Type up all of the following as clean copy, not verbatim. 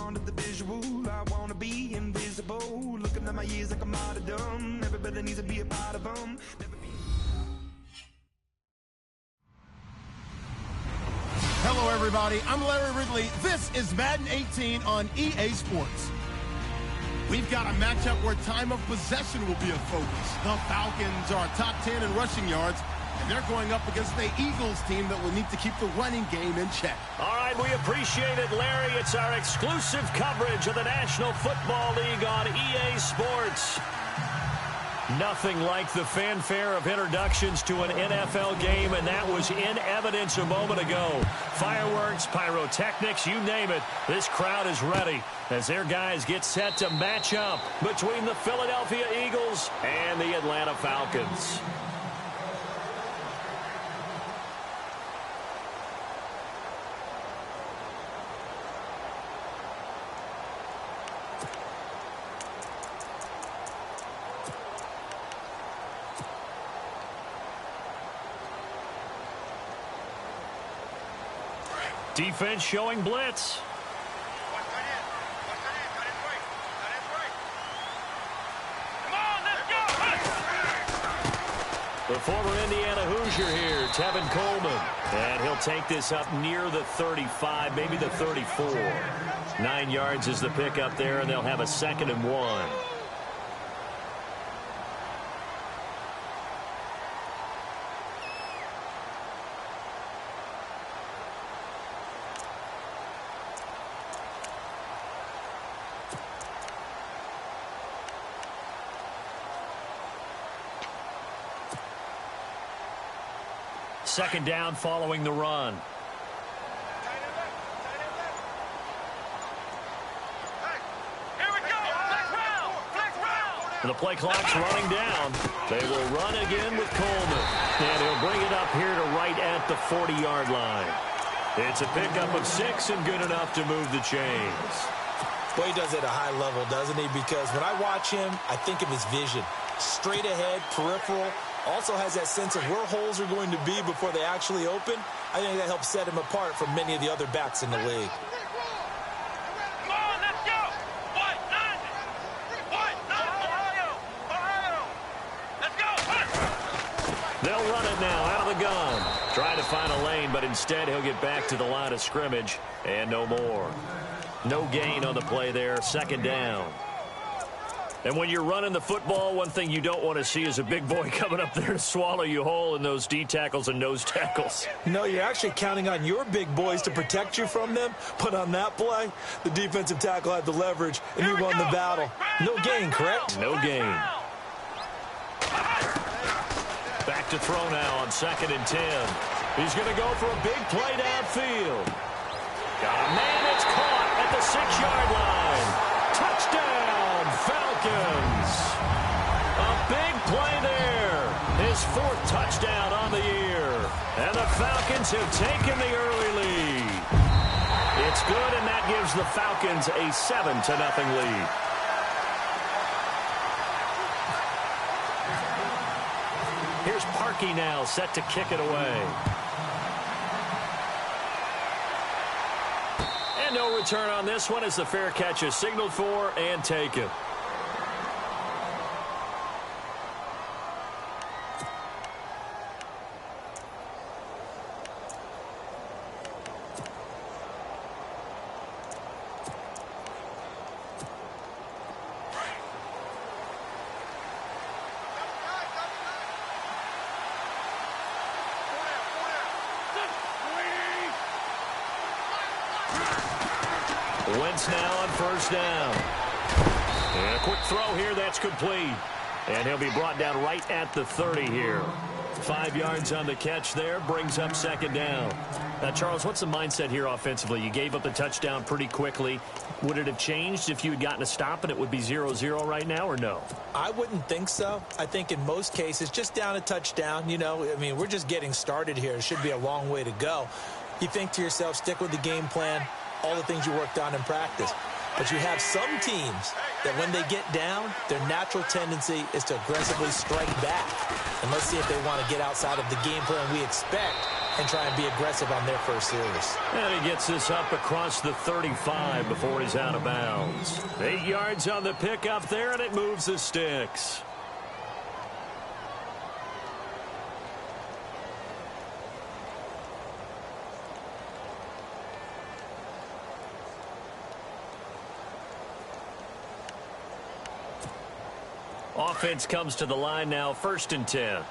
fond of the visual. I want to be invisible. Looking at my years like I'm out of dumb. Everybody needs to be a part of them. Hello, everybody. I'm Larry Ridley. This is Madden 18 on EA Sports. We've got a matchup where time of possession will be a focus. The Falcons are top 10 in rushing yards, and they're going up against the Eagles team that will need to keep the running game in check. All right, we appreciate it, Larry. It's our exclusive coverage of the National Football League on EA Sports. Nothing like the fanfare of introductions to an NFL game, and that was in evidence a moment ago. Fireworks, pyrotechnics, you name it. This crowd is ready as their guys get set to match up between the Philadelphia Eagles and the Atlanta Falcons. Defense showing blitz. The former Indiana Hoosier here, Tevin Coleman. And he'll take this up near the 35, maybe the 34. 9 yards is the pickup there, and they'll have a 2nd and 1. Second down following the run. The play clock's running down. They will run again with Coleman. And he'll bring it up here to right at the 40-yard line. It's a pickup of 6 and good enough to move the chains. Well, he does it at a high level, doesn't he? Because when I watch him, I think of his vision. Straight ahead, peripheral. Also has that sense of where holes are going to be before they actually open. I think that helps set him apart from many of the other backs in the league. Come on, let's go! What? Ohio! Let's go! They'll run it now out of the gun. Trying to find a lane, but instead he'll get back to the line of scrimmage. And no more. No gain on the play there. 2nd down. And when you're running the football, one thing you don't want to see is a big boy coming up there to swallow you whole in those D tackles and nose tackles. No, you're actually counting on your big boys to protect you from them. But on that play, the defensive tackle had the leverage, and he won the battle. No gain, correct? No gain. Back to throw now on 2nd and 10. He's going to go for a big play downfield. Got a man, it's caught at the 6-yard line. Touchdown, Falcons. A big play there. His 4th touchdown on the year. And the Falcons have taken the early lead. It's good, and that gives the Falcons a 7-0 lead. Here's Parkey now, set to kick it away. And no return on this one as the fair catch is signaled for and taken. Wentz now on 1st down. And a quick throw here, that's complete. And he'll be brought down right at the 30 here. 5 yards on the catch there, brings up 2nd down. Now, Charles, what's the mindset here offensively? You gave up the touchdown pretty quickly. Would it have changed if you had gotten a stop and it would be 0-0 right now, or no? I wouldn't think so. I think in most cases, just down a touchdown, you know, I mean, we're just getting started here. It should be a long way to go. You think to yourself, stick with the game plan, all the things you worked on in practice. But you have some teams that when they get down, their natural tendency is to aggressively strike back. And let's see if they want to get outside of the game plan we expect and try and be aggressive on their first series. And he gets this up across the 35 before he's out of bounds. 8 yards on the pickup there, and it moves the sticks. Offense comes to the line now, 1st and 10.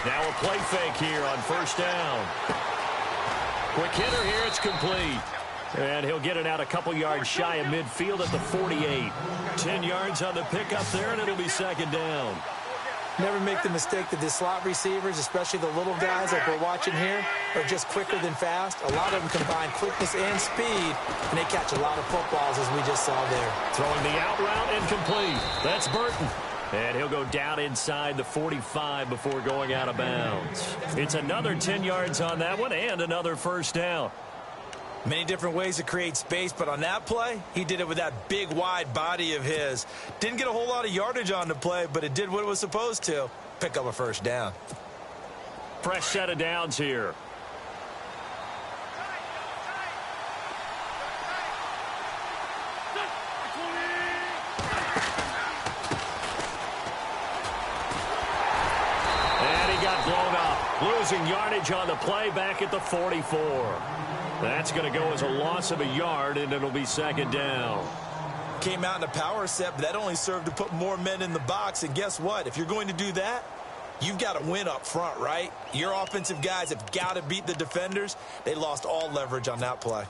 Now a play fake here on 1st down. Quick hitter here, it's complete. And he'll get it out a couple yards shy of midfield at the 48. 10 yards on the pickup there, and it'll be 2nd down. Never make the mistake that the slot receivers, especially the little guys like we're watching here, are just quicker than fast. A lot of them combine quickness and speed, and they catch a lot of footballs, as we just saw there. Throwing the out route incomplete. That's Burton. And he'll go down inside the 45 before going out of bounds. It's another 10 yards on that one and another 1st down. Many different ways to create space, but on that play, he did it with that big, wide body of his. Didn't get a whole lot of yardage on the play, but it did what it was supposed to. Pick up a 1st down. Fresh set of downs here. And he got blown up. Losing yardage on the play back at the 44. That's going to go as a loss of a yard, and it'll be 2nd down. Came out in a power set, but that only served to put more men in the box. And guess what? If you're going to do that, you've got to win up front, right? Your offensive guys have got to beat the defenders. They lost all leverage on that play.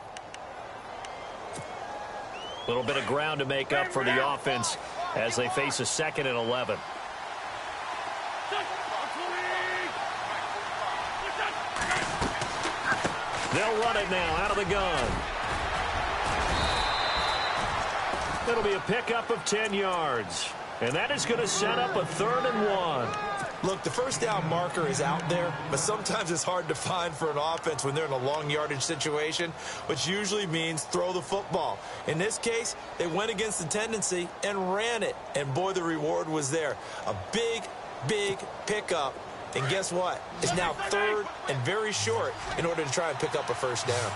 A little bit of ground to make up for the offense as they face a 2nd and 11. They'll run it now out of the gun. It'll be a pickup of 10 yards. And that is going to set up a 3rd and 1. Look, the 1st down marker is out there, but sometimes it's hard to find for an offense when they're in a long yardage situation, which usually means throw the football. In this case, they went against the tendency and ran it. And boy, the reward was there. A big, big pickup. And guess what? It's now 3rd and very short in order to try and pick up a 1st down.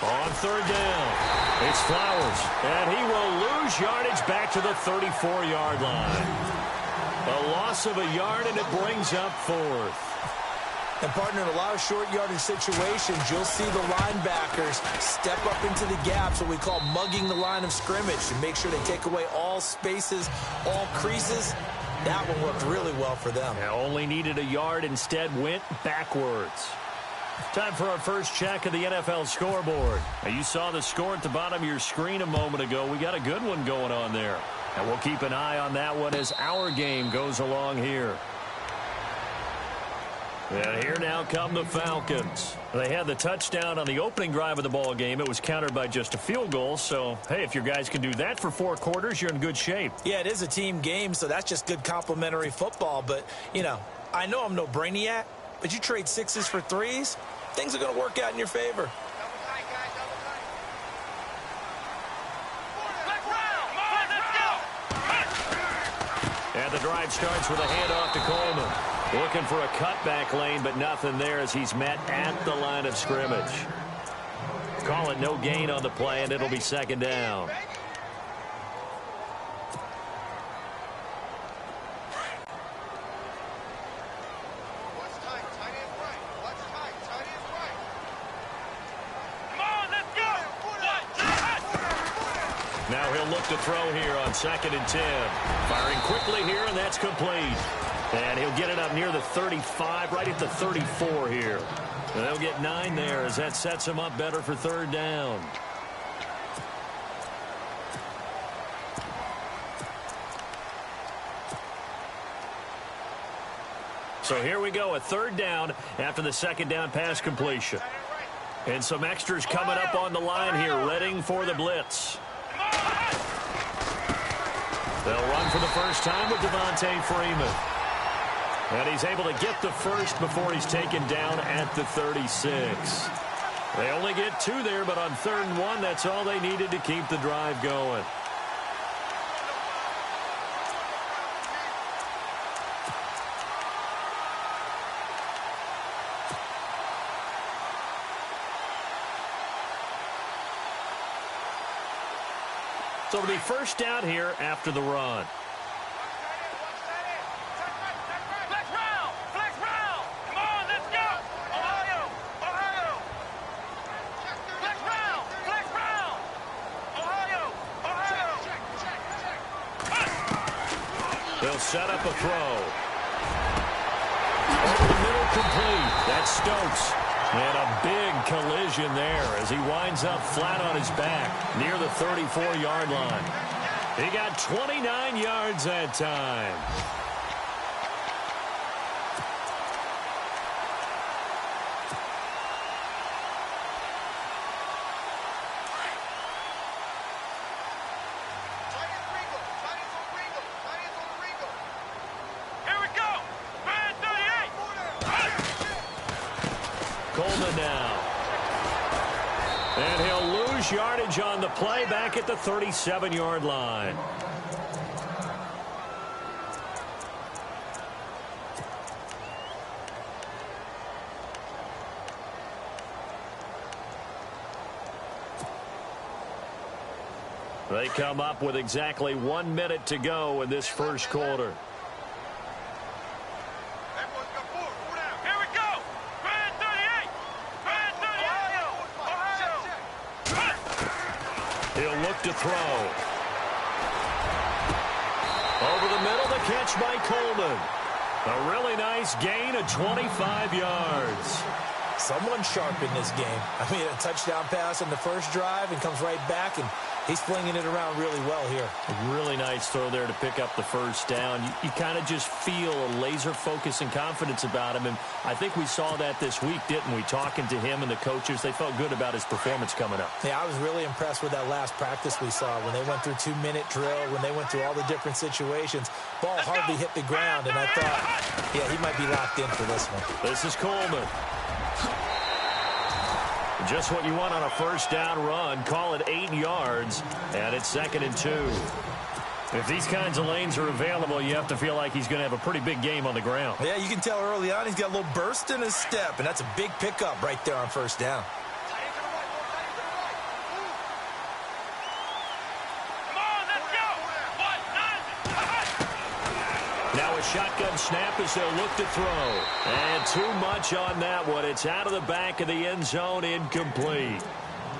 On 3rd down, it's Flowers. And he will lose yardage back to the 34-yard line. A loss of a yard, and it brings up 4th. And, partner, in a lot of short yardage situations, you'll see the linebackers step up into the gaps, what we call mugging the line of scrimmage, to make sure they take away all spaces, all creases. That one worked really well for them. Now only needed a yard, instead went backwards. Time for our first check of the NFL scoreboard. Now, you saw the score at the bottom of your screen a moment ago. We got a good one going on there. And we'll keep an eye on that one as our game goes along here. And here now come the Falcons. They had the touchdown on the opening drive of the ball game. It was countered by just a field goal. So, hey, if your guys can do that for 4 quarters, you're in good shape. Yeah, it is a team game, so that's just good complimentary football. But, you know, I know I'm no brainiac, but you trade 6s for 3s, things are going to work out in your favor. And the drive starts with a handoff to Coleman. Looking for a cutback lane, but nothing there as he's met at the line of scrimmage. Call it no gain on the play, and it'll be 2nd down. Now he'll look to throw here on 2nd and 10. Firing quickly here, and that's complete. And he'll get it up near the 35, right at the 34 here. And they'll get 9 there as that sets him up better for 3rd down. So here we go, a 3rd down after the 2nd down pass completion. And some extras coming up on the line here, readying for the blitz. They'll run for the first time with Devontae Freeman. And he's able to get the first before he's taken down at the 36. They only get 2 there, but on 3rd and 1, that's all they needed to keep the drive going. So it'll be first down here after the run. They'll set up a throw. Over the middle, complete. That's Stokes. And a big collision there as he winds up flat on his back near the 34-yard line. He got 29 yards that time. Coleman now. And he'll lose yardage on the play back at the 37-yard line. They come up with exactly 1 minute to go in this first quarter. He'll look to throw. Over the middle, the catch by Coleman. A really nice gain of 25 yards. Someone sharp in this game. I mean, a touchdown pass on the first drive and comes right back, and he's flinging it around really well here. A really nice throw there to pick up the first down. You kind of just feel a laser focus and confidence about him, and I think we saw that this week, didn't we? Talking to him and the coaches, they felt good about his performance coming up. Yeah, I was really impressed with that last practice we saw when they went through 2-minute drill, when they went through all the different situations. Ball hardly hit the ground, and I thought, yeah, he might be locked in for this one. This is Coleman. Just what you want on a first down run. Call it 8 yards, and it's 2nd and 2. If these kinds of lanes are available, you have to feel like he's going to have a pretty big game on the ground. Yeah, you can tell early on he's got a little burst in his step, and that's a big pickup right there on first down. Now a shotgun snap as they'll look to throw. And too much on that one. It's out of the back of the end zone, incomplete.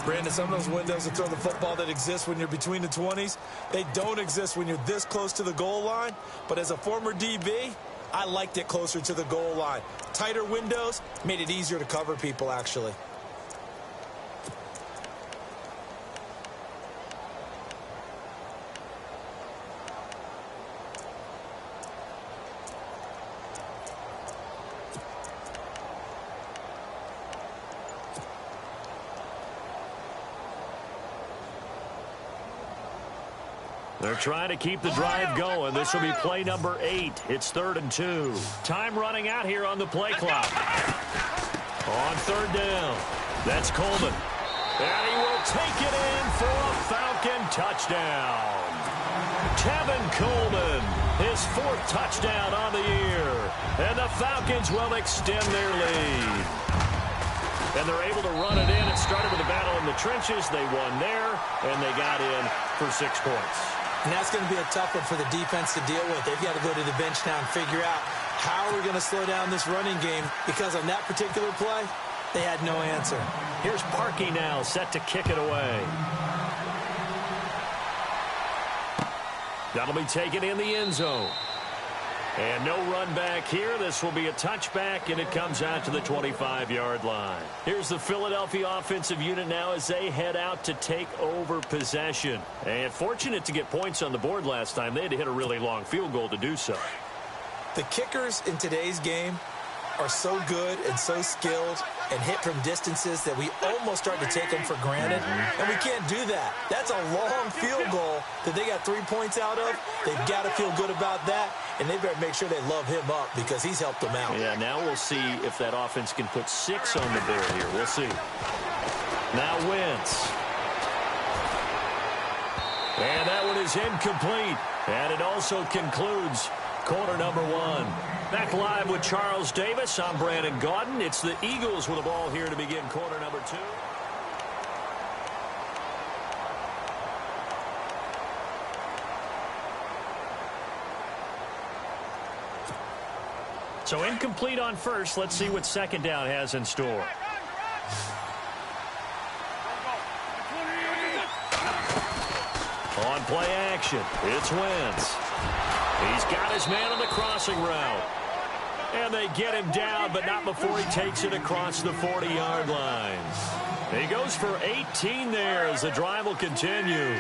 Brandon, some of those windows to throw the football that exist when you're between the 20s, they don't exist when you're this close to the goal line. But as a former DB, I liked it closer to the goal line. Tighter windows made it easier to cover people, actually. They're trying to keep the drive going. This will be play number 8. It's 3rd and 2. Time running out here on the play clock. On 3rd down, that's Coleman. And he will take it in for a Falcon touchdown. Tevin Coleman, his 4th touchdown on the year. And the Falcons will extend their lead. And they're able to run it in. It started with a battle in the trenches. They won there, and they got in for 6 points. And that's going to be a tough one for the defense to deal with. They've got to go to the bench now and figure out how we're going to slow down this running game, because on that particular play, they had no answer. Here's Parkey now, set to kick it away. That'll be taken in the end zone. And no run back here. This will be a touchback, and it comes out to the 25-yard line. Here's the Philadelphia offensive unit now as they head out to take over possession. And fortunate to get points on the board last time. They had to hit a really long field goal to do so. The kickers in today's game are so good and so skilled and hit from distances that we almost start to take them for granted, and we can't do that. That's a long field goal that they got 3 points out of. They've got to feel good about that, and they better make sure they love him up because he's helped them out. Yeah, now we'll see if that offense can put 6 on the board here. We'll see. Now Wentz. And that one is incomplete. And it also concludes quarter number 1. Back live with Charles Davis. I'm Brandon Gaudin. It's the Eagles with the ball here to begin quarter number 2. So incomplete on first. Let's see what second down has in store. On play action, it's Wentz. He's got his man on the crossing route. And they get him down, but not before he takes it across the 40-yard line. He goes for 18 there as the drive will continue.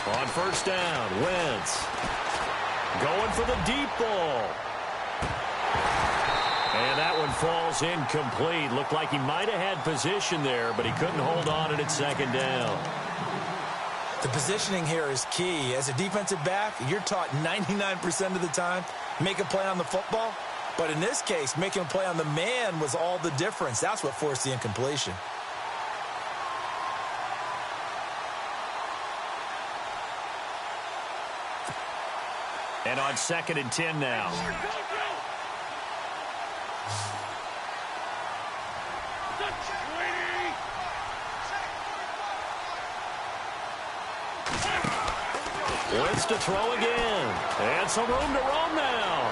On first down, Wentz going for the deep ball. And that one falls incomplete. Looked like he might have had position there, but he couldn't hold on at second down. The positioning here is key. As a defensive back, you're taught 99% of the time, make a play on the football. But in this case, making a play on the man was all the difference. That's what forced the incompletion. And on 2nd and 10 now. Wentz to throw again. And some room to roam now.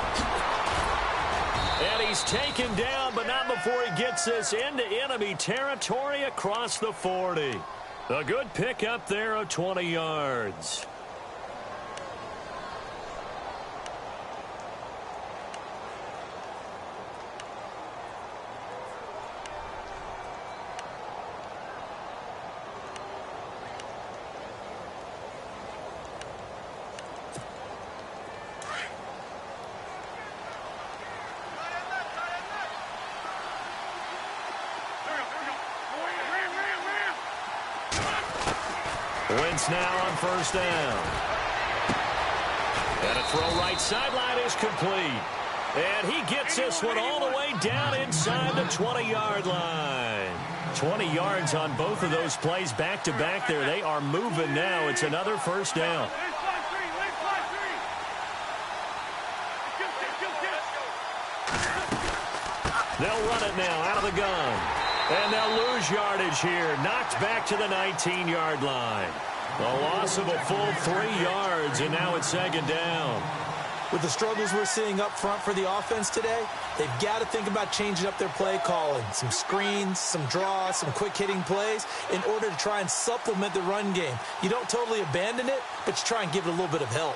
And he's taken down, but not before he gets this into enemy territory across the 40. A good pickup there of 20 yards. Wentz now on first down. And a throw right sideline is complete. And he gets this one all the way down inside the 20-yard line. 20 yards on both of those plays back-to-back there. They are moving now. It's another first down. They'll run it now out of the gun. And they'll lose yardage here. Knocked back to the 19-yard line. A loss of a full 3 yards, and now it's second down. With the struggles we're seeing up front for the offense today, they've got to think about changing up their play calling. Some screens, some draws, some quick-hitting plays in order to try and supplement the run game. You don't totally abandon it, but you try and give it a little bit of help.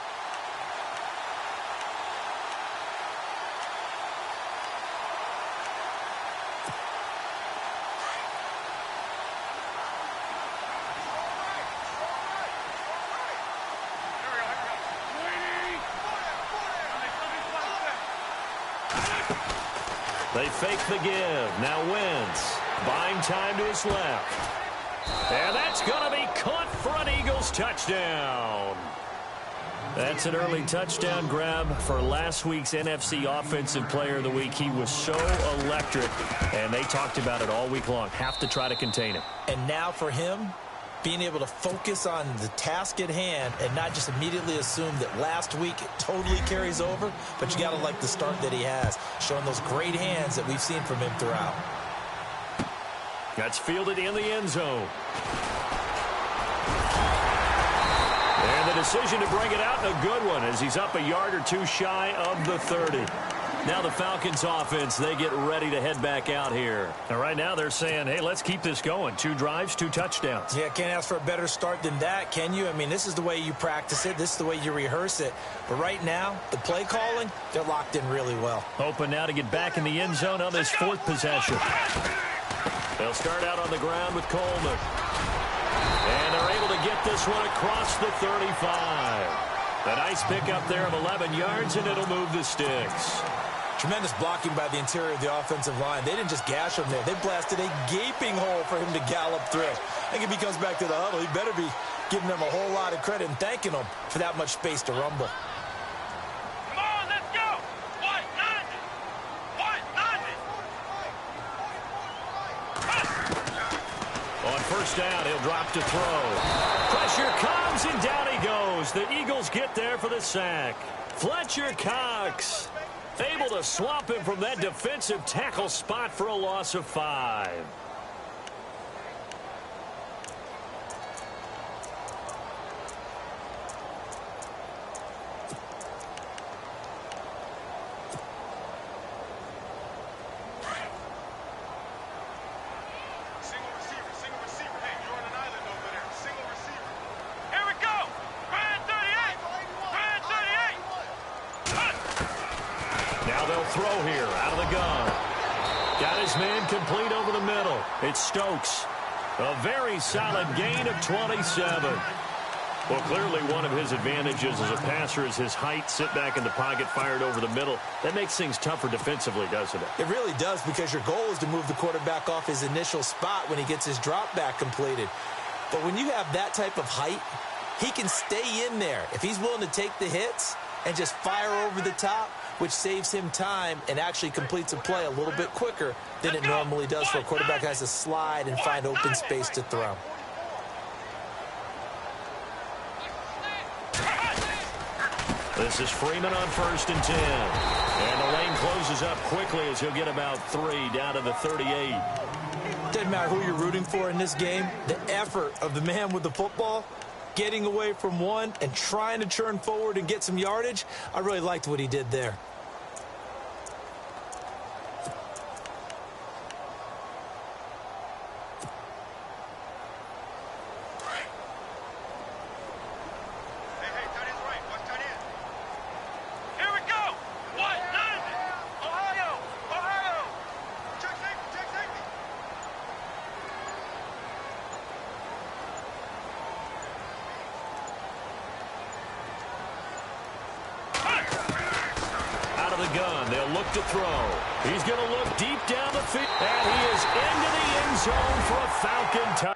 They fake the give. Now Wentz buying time to his left. And that's going to be caught for an Eagles touchdown. That's an early touchdown grab for last week's NFC Offensive Player of the Week. He was so electric, and they talked about it all week long. Have to try to contain him. And now for him, being able to focus on the task at hand and not just immediately assume that last week it totally carries over, but you got to like the start that he has, showing those great hands that we've seen from him throughout. That's fielded in the end zone. And the decision to bring it out, a good one, as he's up a yard or two shy of the 30. Now the Falcons offense, they get ready to head back out here. And right now they're saying, hey, let's keep this going. 2 drives, 2 touchdowns. Yeah, can't ask for a better start than that, can you? I mean, this is the way you practice it. This is the way you rehearse it. But right now, the play calling, they're locked in really well. Hoping now to get back in the end zone on this 4th possession. They'll start out on the ground with Coleman. And they're able to get this one across the 35. A nice pickup there of 11 yards, and it'll move the sticks. Tremendous blocking by the interior of the offensive line. They didn't just gash him there. They blasted a gaping hole for him to gallop through. I think if he comes back to the huddle, he better be giving them a whole lot of credit and thanking them for that much space to rumble. Come on, let's go. White 90. White 90. On first down, he'll drop to throw. Pressure comes, and down he goes. The Eagles get there for the sack. Fletcher Cox able to swamp him from that defensive tackle spot for a loss of 5. Single receiver. Hey, you're on an island over there. Single receiver. Here we go. Brand 38. Brand 38. Now they'll throw here out of the gun. Got his man complete over the middle. It's Stokes. A very solid gain of 27. Well, clearly one of his advantages as a passer is his height. Sit back in the pocket, fired over the middle. That makes things tougher defensively, doesn't it? It really does, because your goal is to move the quarterback off his initial spot when he gets his drop back completed. But when you have that type of height, he can stay in there. If he's willing to take the hits and just fire over the top, which saves him time and actually completes a play a little bit quicker than it normally does for a quarterback who has to slide and find open space to throw. This is Freeman on 1st and 10. And the lane closes up quickly as he'll get about 3 down to the 38. Doesn't matter who you're rooting for in this game. The effort of the man with the football, getting away from one and trying to churn forward and get some yardage, I really liked what he did there. To throw. He's going to look deep down the field, and he is into the end zone for a Falcon touchdown.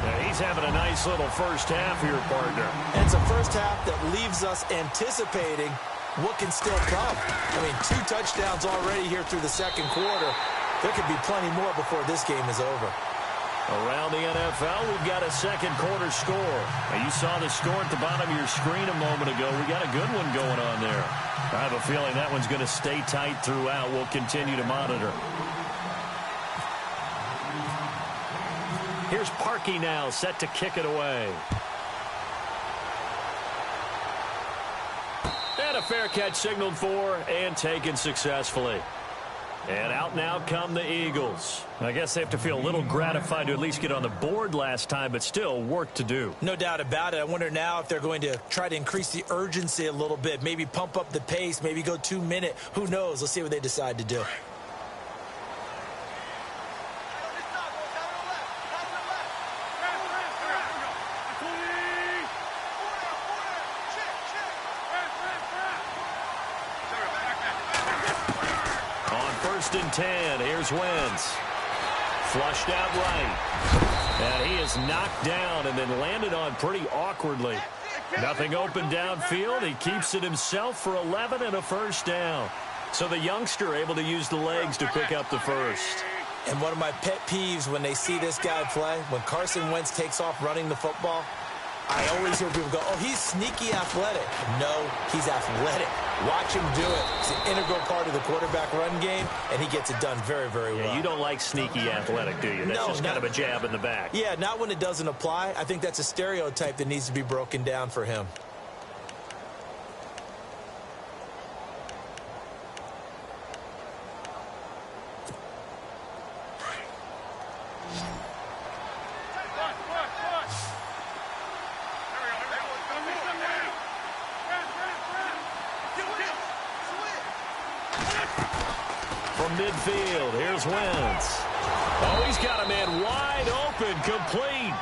Yeah, he's having a nice little first half here, partner. And it's a first half that leaves us anticipating what can still come. I mean, 2 touchdowns already here through the second quarter. There could be plenty more before this game is over. Around the NFL, we've got a second quarter score. Now, you saw the score at the bottom of your screen a moment ago. We got a good one going on there. I have a feeling that one's going to stay tight throughout. We'll continue to monitor. Here's Parkey now, set to kick it away. And a fair catch signaled for and taken successfully. And out now come the Eagles. I guess they have to feel a little gratified to at least get on the board last time, but still work to do. No doubt about it. I wonder now if they're going to try to increase the urgency a little bit, maybe pump up the pace, maybe go 2-minute. Who knows? Let's see what they decide to do. And 10. Here's Wentz. Flushed out right. And he is knocked down and then landed on pretty awkwardly. Nothing open downfield. He keeps it himself for 11 and a first down. So the youngster able to use the legs to pick up the first. And one of my pet peeves when they see this guy play, when Carson Wentz takes off running the football, I always hear people go, oh, he's sneaky athletic. No, he's athletic. Watch him do it. It's an integral part of the quarterback run game, and he gets it done very, very well. Yeah, you don't like sneaky athletic, do you? That's just kind of a jab in the back. Yeah, not when it doesn't apply. I think that's a stereotype that needs to be broken down for him. Midfield, here's Wentz. Oh, he's got a man wide open, complete.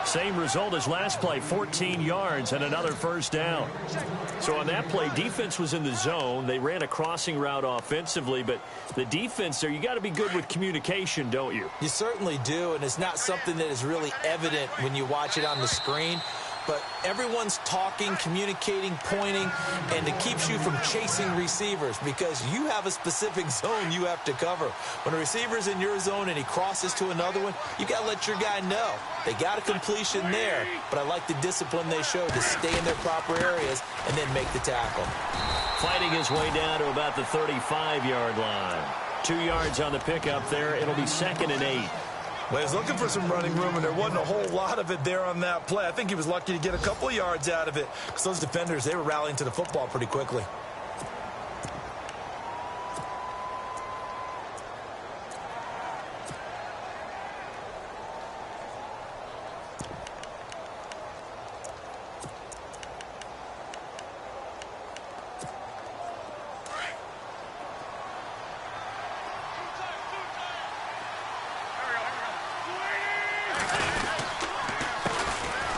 Same result as last play, 14 yards and another first down. So on that play, defense was in the zone. They ran a crossing route offensively, but the defense there, you got to be good with communication, don't you? You certainly do, and it's not something that is really evident when you watch it on the screen. But everyone's talking, communicating, pointing, and it keeps you from chasing receivers because you have a specific zone you have to cover. When a receiver's in your zone and he crosses to another one, you got to let your guy know. They got a completion there, but I like the discipline they showed to stay in their proper areas and then make the tackle. Fighting his way down to about the 35-yard line. 2 yards on the pickup there. It'll be 2nd and 8. Well, he was looking for some running room, and there wasn't a whole lot of it there on that play. I think he was lucky to get a couple of yards out of it because those defenders, they were rallying to the football pretty quickly.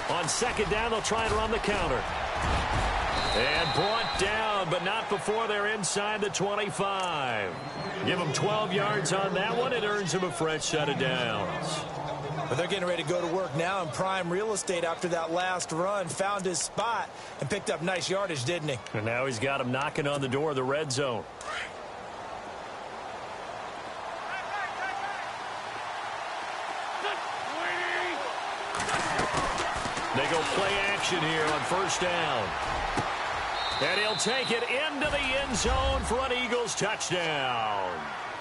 On 2nd down, they'll try and run the counter. And brought down, but not before they're inside the 25. Give them 12 yards on that one. It earns them a fresh set of downs. But they're getting ready to go to work now in prime real estate after that last run. Found his spot and picked up nice yardage, didn't he? And now he's got him knocking on the door of the red zone. They go play action here on 1st down. And he'll take it into the end zone for an Eagles touchdown.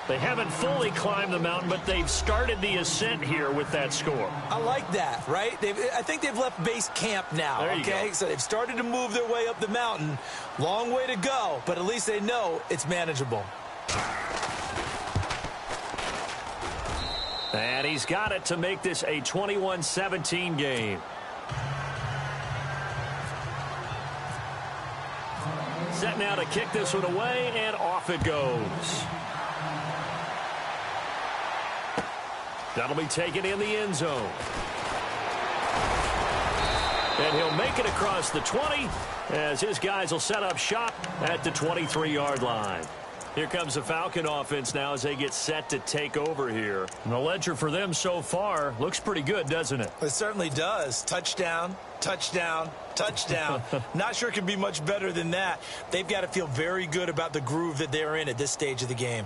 They haven't fully climbed the mountain, but they've started the ascent here with that score. I like that, right? I think they've left base camp now, okay? So they've started to move their way up the mountain. Long way to go, but at least they know it's manageable. And he's got it to make this a 21-17 game. Set now to kick this one away, and off it goes. That'll be taken in the end zone. And he'll make it across the 20 as his guys will set up shop at the 23-yard line. Here comes the Falcon offense now as they get set to take over here. And the ledger for them so far looks pretty good, doesn't it? It certainly does. Touchdown, touchdown, touchdown. Not sure it can be much better than that. They've got to feel very good about the groove that they're in at this stage of the game.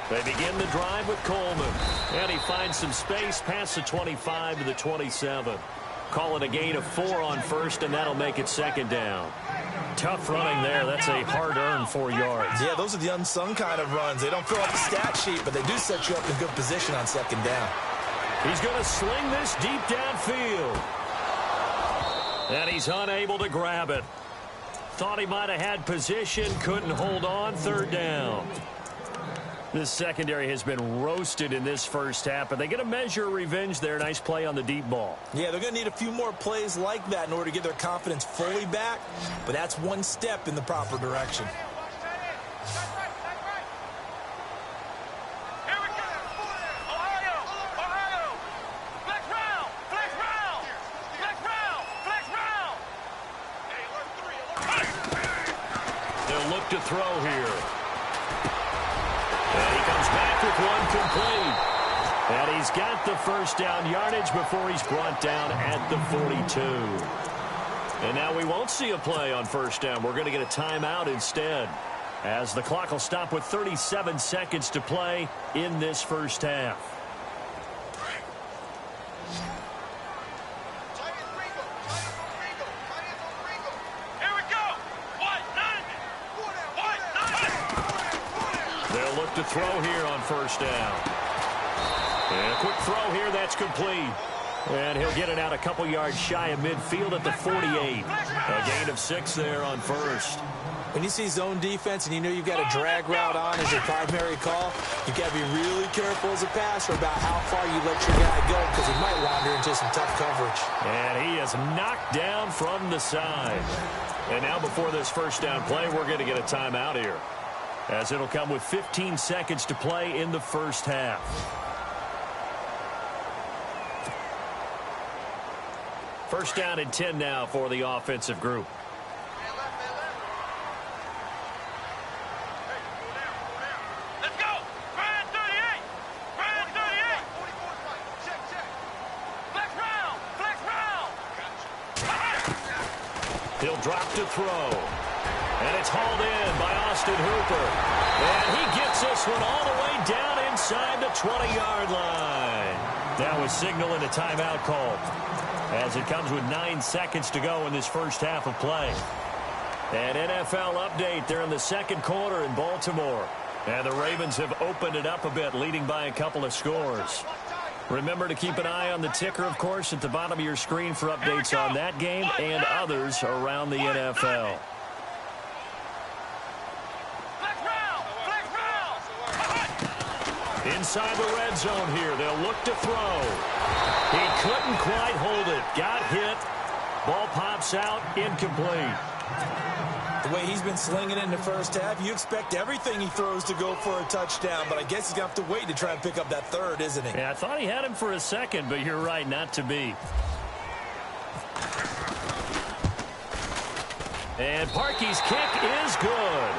They begin the drive with Coleman. And he finds some space past the 25 to the 27. Call it a gain of 4 on 1st, and that'll make it 2nd down. Tough running there. That's a hard-earned 4 yards. Yeah, those are the unsung kind of runs. They don't fill out the stat sheet, but they do set you up in good position on 2nd down. He's going to sling this deep downfield. And he's unable to grab it. Thought he might have had position, couldn't hold on. 3rd down. This secondary has been roasted in this first half, but they get a measure of revenge there. Nice play on the deep ball. Yeah, they're going to need a few more plays like that in order to get their confidence fully back, but that's one step in the proper direction. They'll look to throw here. And he comes back with one complete. And he's got the first down yardage before he's brought down at the 42. And now we won't see a play on 1st down. We're going to get a timeout instead, as the clock will stop with 37 seconds to play in this first half. They'll look to throw here on 1st down. And a quick throw here, that's complete. And he'll get it out a couple yards shy of midfield at the 48. A gain of 6 there on first. When you see zone defense and you know you've got a drag route on as your primary call, you've got to be really careful as a passer about how far you let your guy go because he might wander into some tough coverage. And he is knocked down from the side. And now before this first down play, we're going to get a timeout here, as it'll come with 15 seconds to play in the first half. First down and 10 now for the offensive group. Let's go! Brian 38! Brian 38! Check, check. Flex round! Flex round! He'll drop to throw. And it's hauled in by Austin Hooper. And he gets this one all the way down inside the 20-yard line. That was signaling a timeout call, as it comes with 9 seconds to go in this first half of play. An NFL update. They're in the second quarter in Baltimore. And the Ravens have opened it up a bit, leading by a couple of scores. Remember to keep an eye on the ticker, of course, at the bottom of your screen for updates on that game and others around the NFL. Inside the red zone here, they'll look to throw. He couldn't quite hold it. Got hit. Ball pops out, incomplete. The way he's been slinging it in the first half, you expect everything he throws to go for a touchdown, but I guess he's going to have to wait to try and pick up that third, isn't he? Yeah, I thought he had him for a second, but you're right, not to be. And Parkey's kick is good.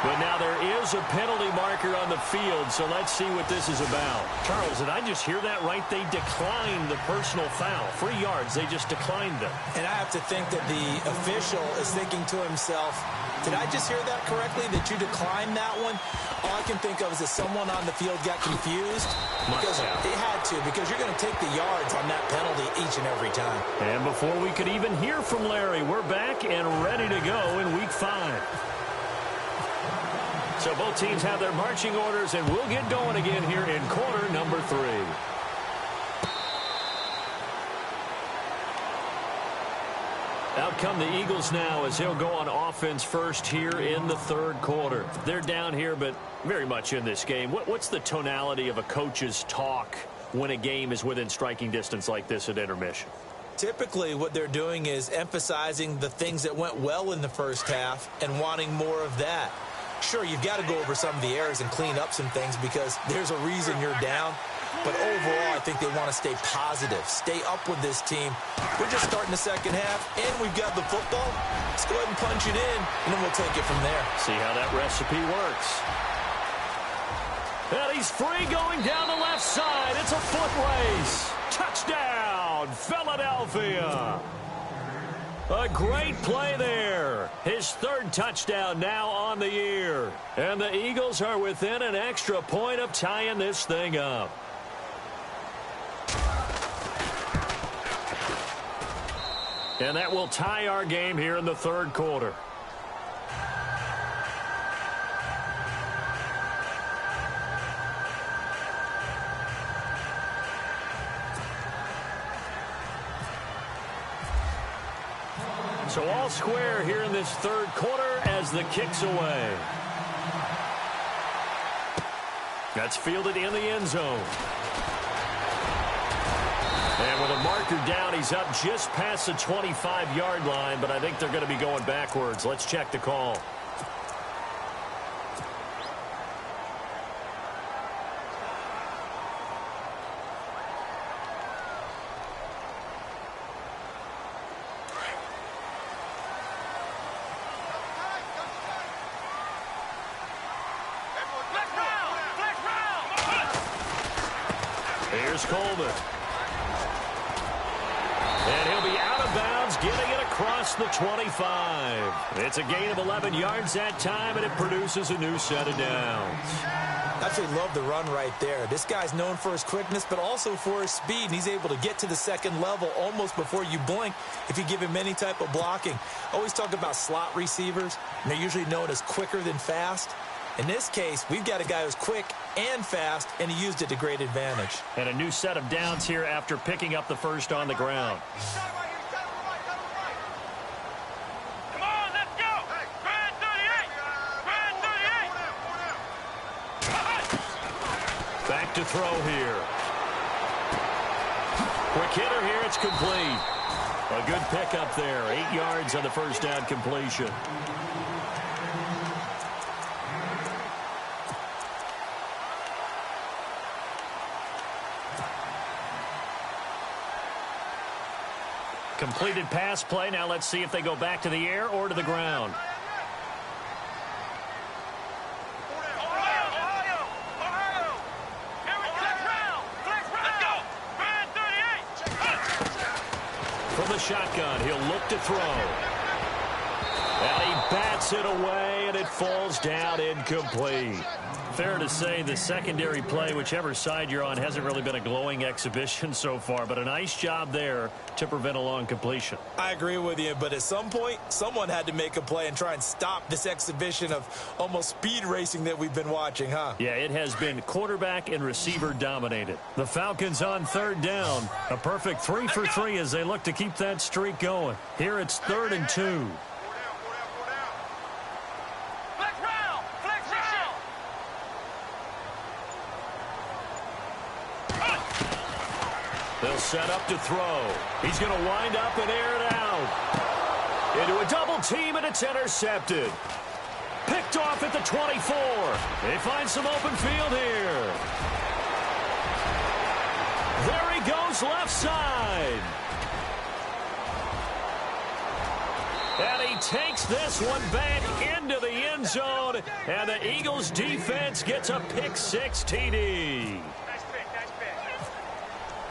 But now there is a penalty marker on the field, so let's see what this is about. Charles, did I just hear that right? They declined the personal foul. 3 yards, they just declined them. And I have to think that the official is thinking to himself, did I just hear that correctly, that you declined that one? All I can think of is that someone on the field got confused. Because they had to, because you're going to take the yards on that penalty each and every time. And before we could even hear from Larry, we're back and ready to go in Week 5. So both teams have their marching orders, and we'll get going again here in quarter number 3. Out come the Eagles now as he'll go on offense first here in the third quarter. They're down here, but very much in this game. What's the tonality of a coach's talk when a game is within striking distance like this at intermission? Typically, what they're doing is emphasizing the things that went well in the first half and wanting more of that. Sure, you've got to go over some of the errors and clean up some things because there's a reason you're down. But overall, I think they want to stay positive, stay up with this team. We're just starting the second half, and we've got the football. Let's go ahead and punch it in, and then we'll take it from there. See how that recipe works. And he's free going down the left side. It's a foot race. Touchdown, Philadelphia. A great play there. His third touchdown now on the year. And the Eagles are within an extra point of tying this thing up. And that will tie our game here in the third quarter. So all square here in this third quarter as the kick's away. That's fielded in the end zone. And with a marker down, he's up just past the 25-yard line, but I think they're going to be going backwards. Let's check the call. Here's Coleman. And he'll be out of bounds, getting it across the 25. It's a gain of 11 yards that time, and it produces a new set of downs. Absolutely love the run right there. This guy's known for his quickness, but also for his speed. And he's able to get to the second level almost before you blink if you give him any type of blocking. Always talk about slot receivers, and they're usually known as quicker than fast. In this case, we've got a guy who's quick and fast, and he used it to great advantage. And a new set of downs here after picking up the first on the ground. Come on, let's go. Brand 38. Brand 38. Back to throw here. Quick hitter here. It's complete. A good pickup there. 8 yards on the first down completion. Completed pass play. Now let's see if they go back to the air or to the ground. From the shotgun, he'll look to throw. And he bats it away, and it falls down incomplete. Fair to say the secondary play, whichever side you're on, hasn't really been a glowing exhibition so far, but a nice job there to prevent a long completion. I agree with you, but at some point, someone had to make a play and try and stop this exhibition of almost speed racing that we've been watching, huh? Yeah, it has been quarterback and receiver dominated. The Falcons on third down. A perfect 3 for 3 as they look to keep that streak going. Here it's 3rd and 2. They'll set up to throw. He's going to wind up and air it out. Into a double team, and it's intercepted. Picked off at the 24. They find some open field here. There he goes left side. And he takes this one back into the end zone. And the Eagles defense gets a pick 6 TD.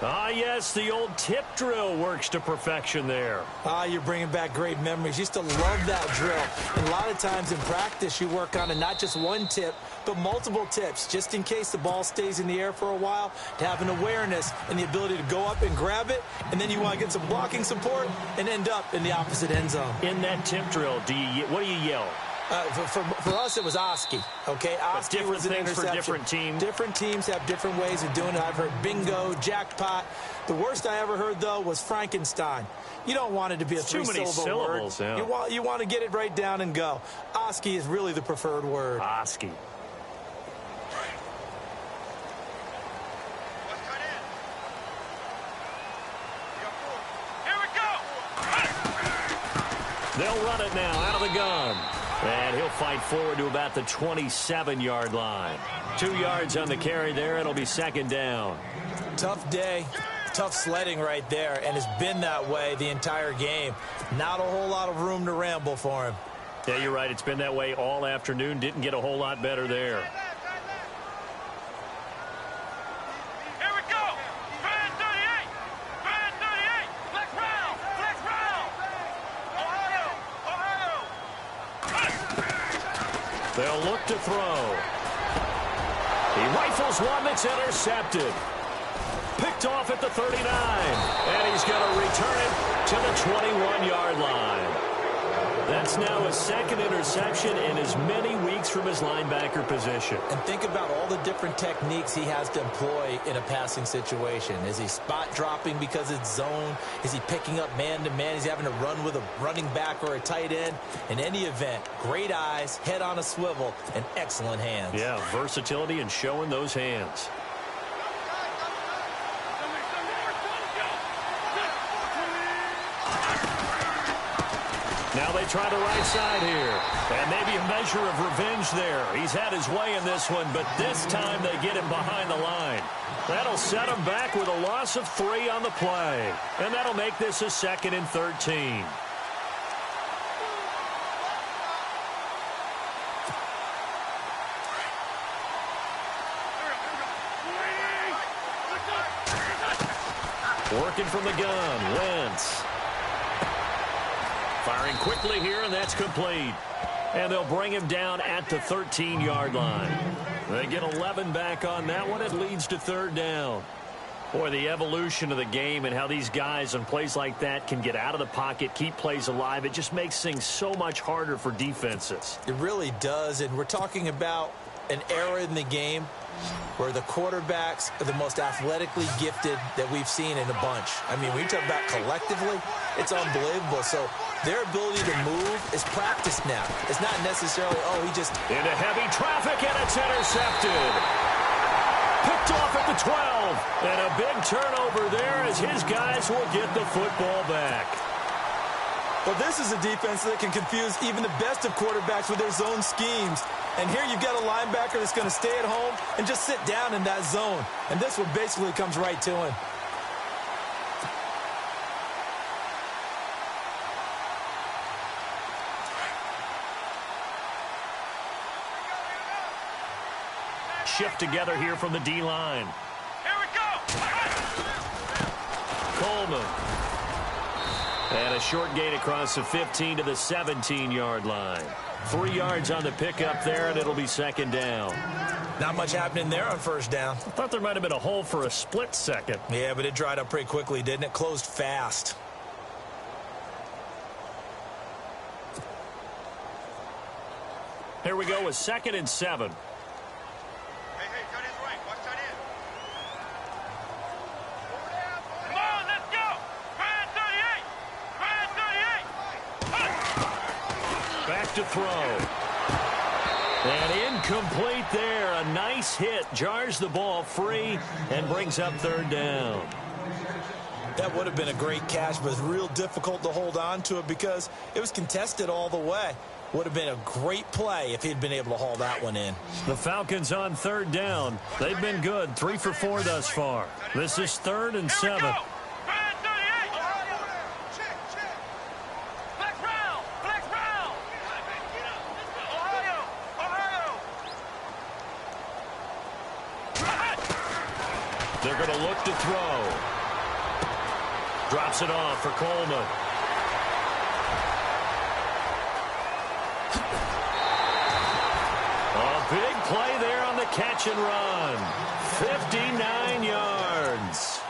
Ah, yes, the old tip drill works to perfection there. Ah, you're bringing back great memories. Used to love that drill. And a lot of times in practice, you work on it, not just one tip, but multiple tips, just in case the ball stays in the air for a while, to have an awareness and the ability to go up and grab it, and then you want to get some blocking support and end up in the opposite end zone. In that tip drill, what do you yell? For us, it was Oski. Okay, Oski was an interception. For different teams. Different teams have different ways of doing it. I've heard bingo, jackpot. The worst I ever heard, though, was Frankenstein. You don't want it to be a three-syllable word. Yeah. You want to get it right down and go. Oski is really the preferred word. Oski. Here we go. They'll run it now out of the gun. And he'll fight forward to about the 27-yard line. 2 yards on the carry there. It'll be 2nd down. Tough day. Tough sledding right there, and it's been that way the entire game. Not a whole lot of room to ramble for him. Yeah, you're right. It's been that way all afternoon. Didn't get a whole lot better there. Here we go. Brand 38. Brand 38. Flex round. Flex round. Ohio. They'll look to throw. He rifles one that's intercepted. Picked off at the 39. And he's going to return it to the 21-yard line. That's now his 2nd interception in as many weeks from his linebacker position. And think about all the different techniques he has to employ in a passing situation. Is he spot dropping because it's zone? Is he picking up man-to-man? Is he having to run with a running back or a tight end? In any event, great eyes, head on a swivel, and excellent hands. Yeah, versatility and showing those hands. Now they try the right side here. And maybe a measure of revenge there. He's had his way in this one, but this time they get him behind the line. That'll set him back with a loss of 3 on the play. And that'll make this a 2nd and 13. Working from the gun, Wentz. Firing quickly here, and that's complete. And they'll bring him down at the 13-yard line. They get 11 back on that one. It leads to 3rd down. Boy, the evolution of the game and how these guys on plays like that can get out of the pocket, keep plays alive, it just makes things so much harder for defenses. It really does, and we're talking about an era in the game where the quarterbacks are the most athletically gifted that we've seen in a bunch. I mean, when you talk about collectively, it's unbelievable. So their ability to move is practiced now. It's not necessarily, oh, he just... Into heavy traffic, and it's intercepted. Picked off at the 12. And a big turnover there as his guys will get the football back. Well, this is a defense that can confuse even the best of quarterbacks with their zone schemes. And here you've got a linebacker that's going to stay at home and just sit down in that zone. And this one basically comes right to him. Shift together here from the D-line. Here we go. Coleman. And a short gain across the 15 to the 17-yard line. 3 yards on the pickup there, and it'll be second down. Not much happening there on first down. I thought there might have been a hole for a split second. Yeah, but it dried up pretty quickly, didn't it? Closed fast. Here we go with 2nd and 7. Hey, tight end's right. Watch tight end. Come on, let's go. Ryan 38. Ryan 38. Back to throw. And incomplete there. A nice hit. Jars the ball free and brings up 3rd down. That would have been a great catch, but it's real difficult to hold on to it because it was contested all the way. Would have been a great play if he'd been able to haul that one in. The Falcons on 3rd down. They've been good. 3 for 4 thus far. This is 3rd and 7. Ryan 38. Check. Flex round. Ohio. They're going to look to throw. Drops it off for Coleman. A big play there on the catch and run. 59 yards.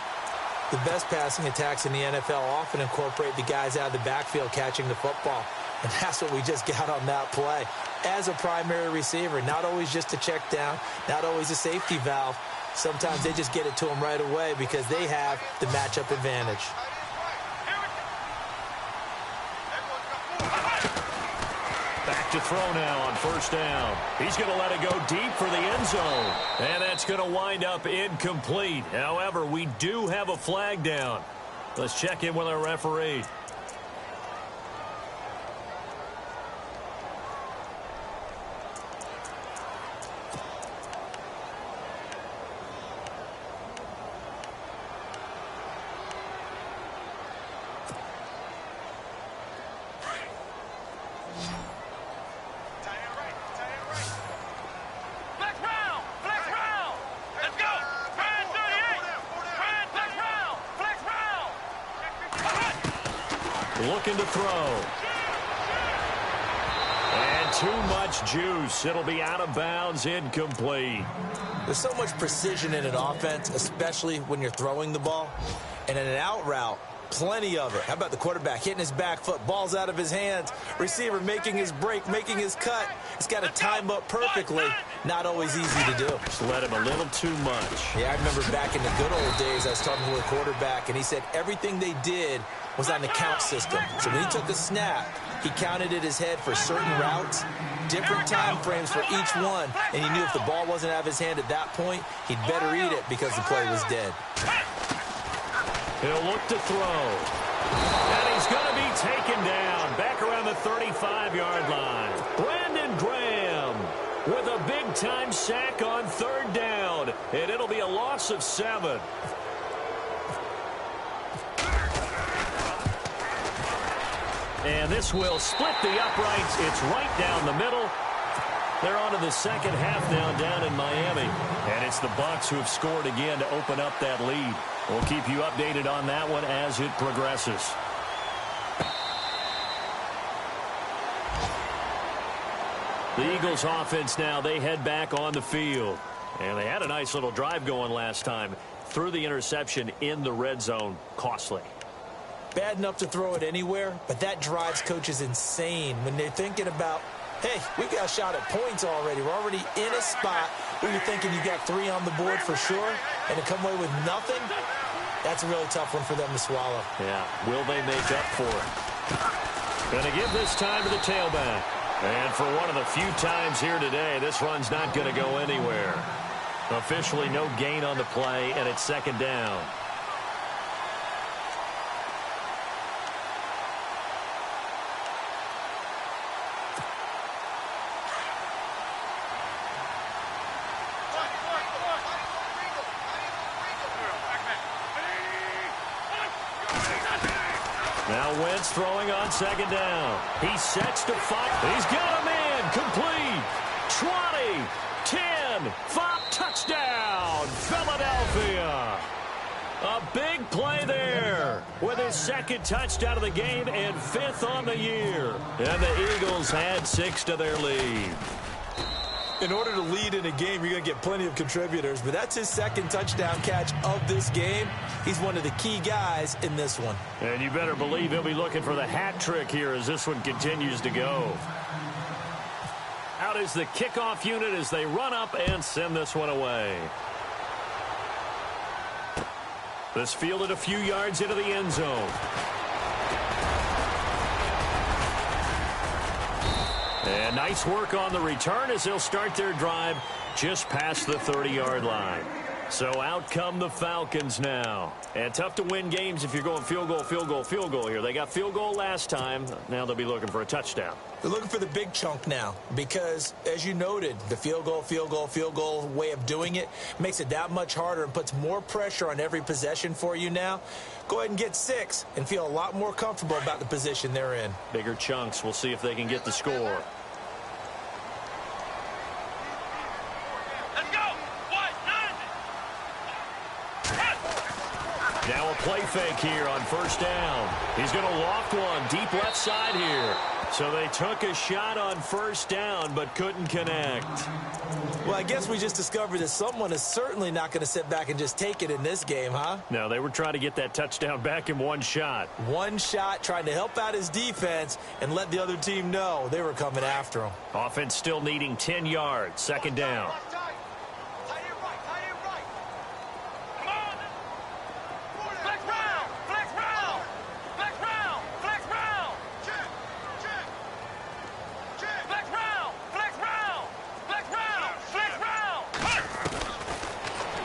The best passing attacks in the NFL often incorporate the guys out of the backfield catching the football. And that's what we just got on that play. As a primary receiver, not always just a check down, not always a safety valve. Sometimes they just get it to them right away because they have the matchup advantage. Back to throw now on 1st down. He's going to let it go deep for the end zone. And that's going to wind up incomplete. However, we do have a flag down. Let's check in with our referee. Looking to throw. And too much juice. It'll be out of bounds, incomplete. There's so much precision in an offense, especially when you're throwing the ball. And in an out route, plenty of it. How about the quarterback hitting his back foot, ball's out of his hands, receiver making his break, making his cut. He's got to time up perfectly. Not always easy to do. Just let him a little too much. Yeah, I remember back in the good old days, I was talking to a quarterback, and he said everything they did was on the count system. So when he took a snap, he counted in his head for certain routes, different time frames for each one, and he knew if the ball wasn't out of his hand at that point, he'd better eat it because the play was dead. He'll look to throw. And he's going to be taken down back around the 35-yard line. Brandon Graham with a big-time sack on 3rd down, and it'll be a loss of 7. And this will split the uprights. It's right down the middle. They're on to the second half now down in Miami. And it's the Bucs who have scored again to open up that lead. We'll keep you updated on that one as it progresses. The Eagles offense now, they head back on the field. And they had a nice little drive going last time. threw the interception in the red zone. Costly. Bad enough to throw it anywhere, but that drives coaches insane when they're thinking about, hey, we got a shot at points already. We're already in a spot where you're thinking you got 3 on the board for sure, and to come away with nothing, that's a really tough one for them to swallow. Yeah, will they make up for it? Going to give this time to the tailback. And for one of the few times here today, this run's not going to go anywhere. Officially no gain on the play, and it's second down. Now Wentz throwing on second down. He sets to fire. He's got a man. Complete. 20, 10, 5, touchdown, Philadelphia. A big play there with his second touchdown of the game and 5th on the year. And the Eagles had 6 to their lead. In order to lead in a game, you're going to get plenty of contributors, but that's his second touchdown catch of this game. He's one of the key guys in this one. And you better believe he'll be looking for the hat trick here as this one continues to go. Out is the kickoff unit as they run up and send this one away. This fielded a few yards into the end zone. And nice work on the return as they'll start their drive just past the 30-yard line. So out come the Falcons now. And tough to win games if you're going field goal, field goal, field goal here. They got field goal last time. Now they'll be looking for a touchdown. They're looking for the big chunk now because, as you noted, the field goal, field goal, field goal way of doing it makes it that much harder and puts more pressure on every possession for you now. Go ahead and get 6 and feel a lot more comfortable about the position they're in. Bigger chunks. We'll see if they can get the score. Now a play fake here on first down. He's going to loft one deep left side here. So they took a shot on first down but couldn't connect. Well, I guess we just discovered that someone is certainly not going to sit back and just take it in this game, huh? No, they were trying to get that touchdown back in one shot. One shot, trying to help out his defense and let the other team know they were coming after him. Offense still needing 10 yards. Second down.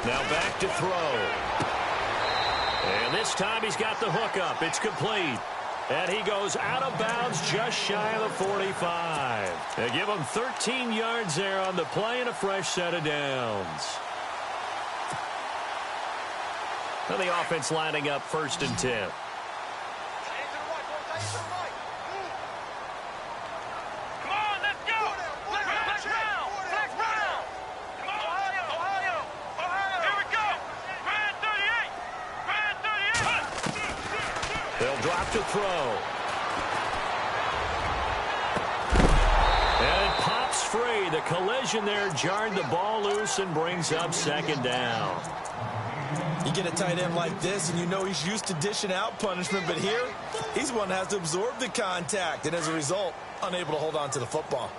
Now back to throw. And this time he's got the hook up. It's complete. And he goes out of bounds just shy of the 45. They give him 13 yards there on the play and a fresh set of downs. And the offense lining up 1st and 10. They'll drop to throw. And it pops free. The collision there jarred the ball loose and brings up second down. You get a tight end like this, and you know he's used to dishing out punishment, but here, he's one that has to absorb the contact, and as a result, unable to hold on to the football.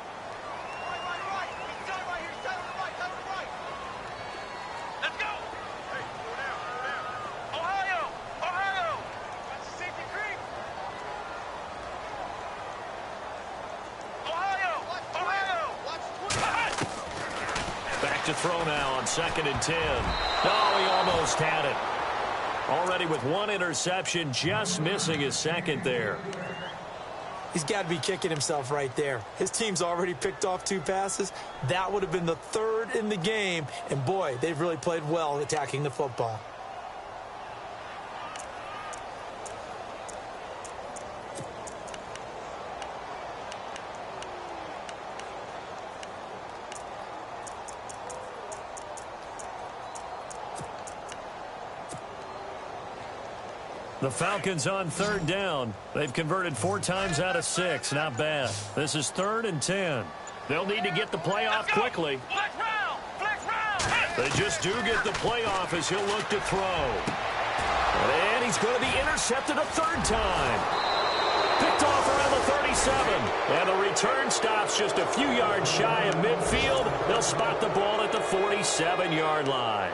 To throw now on 2nd and 10. Oh, he almost had it. Already with one interception, just missing his second there. He's got to be kicking himself right there. His team's already picked off 2 passes. That would have been the 3rd in the game. And, boy, they've really played well attacking the football. The Falcons on 3rd down. They've converted 4 times out of 6. Not bad. This is 3rd and 10. They'll need to get the play off quickly. They just do get the playoff as he'll look to throw. And he's going to be intercepted a third time. Picked off around the 37. And the return stops just a few yards shy of midfield. They'll spot the ball at the 47-yard line.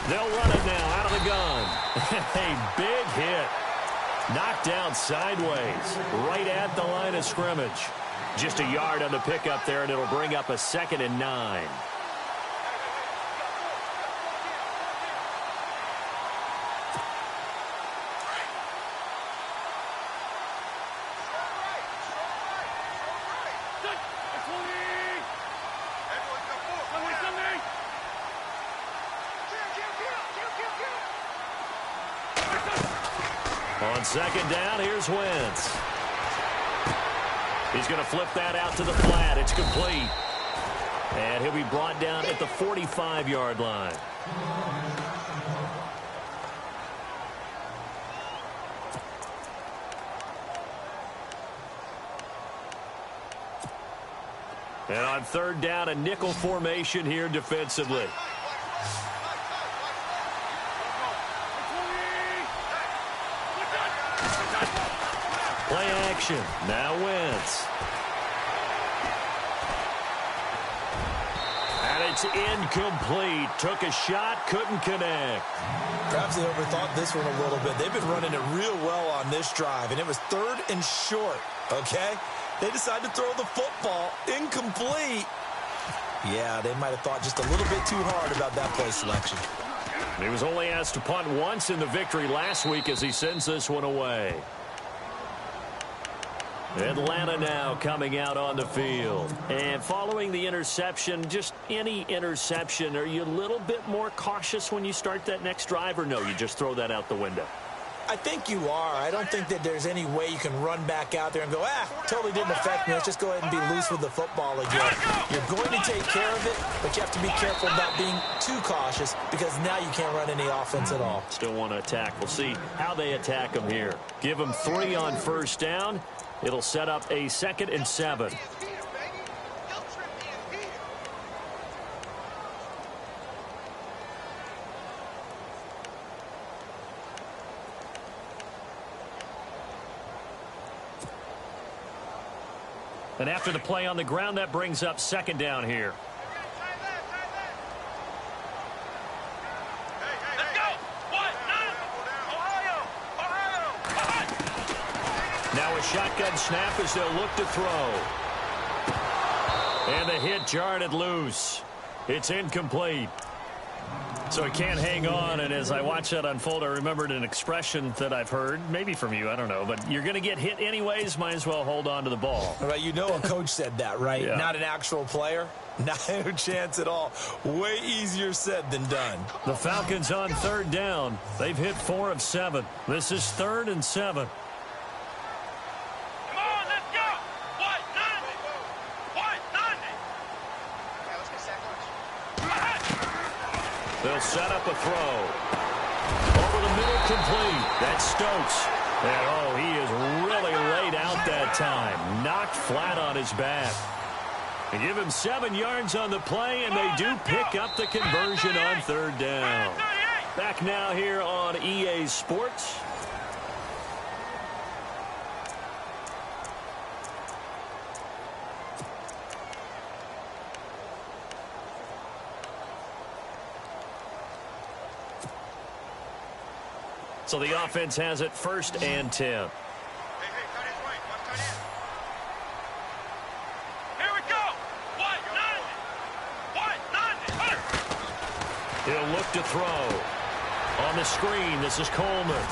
They'll run it now out of the gun. A big hit. Knocked down sideways right at the line of scrimmage. Just a yard on the pickup there, and it'll bring up a 2nd and 9. On 2nd down, here's Wentz. He's going to flip that out to the flat. It's complete. And he'll be brought down at the 45-yard line. And on 3rd down, a nickel formation here defensively. Play action. Now Wentz. And it's incomplete. Took a shot, couldn't connect. Perhaps they overthought this one a little bit. They've been running it real well on this drive, and it was 3rd and short, okay? They decided to throw the football. Incomplete. Yeah, they might have thought just a little bit too hard about that play selection. He was only asked to punt once in the victory last week as he sends this one away. Atlanta now coming out on the field. And following the interception, just any interception, are you a little bit more cautious when you start that next drive, or no, you just throw that out the window? I think you are. I don't think that there's any way you can run back out there and go, totally didn't affect me. Let's just go ahead and be loose with the football again. You're going to take care of it, but you have to be careful about being too cautious because now you can't run any offense at all. Still want to attack. We'll see how they attack them here. Give them 3 on 1st down. It'll set up a 2nd and 7. And after the play on the ground, that brings up 2nd down here. Now a shotgun snap as they'll look to throw. And the hit jarred loose. It's incomplete. So he can't hang on, and as I watch that unfold, I remembered an expression that I've heard, maybe from you, I don't know, but you're going to get hit anyways, might as well hold on to the ball. Right, you know a coach said that, right? Yeah. Not an actual player. Not a chance at all. Way easier said than done. The Falcons on 3rd down. They've hit 4 of 7. This is 3rd and 7. They'll set up a throw. Over the middle, complete. That's Stokes. And, he is really laid out that time. Knocked flat on his back. They give him 7 yards on the play, and they do pick up the conversion on 3rd down. Back now here on EA Sports. So the offense has it 1st and 10. Here we go. 190. He'll look to throw. On the screen, this is Coleman.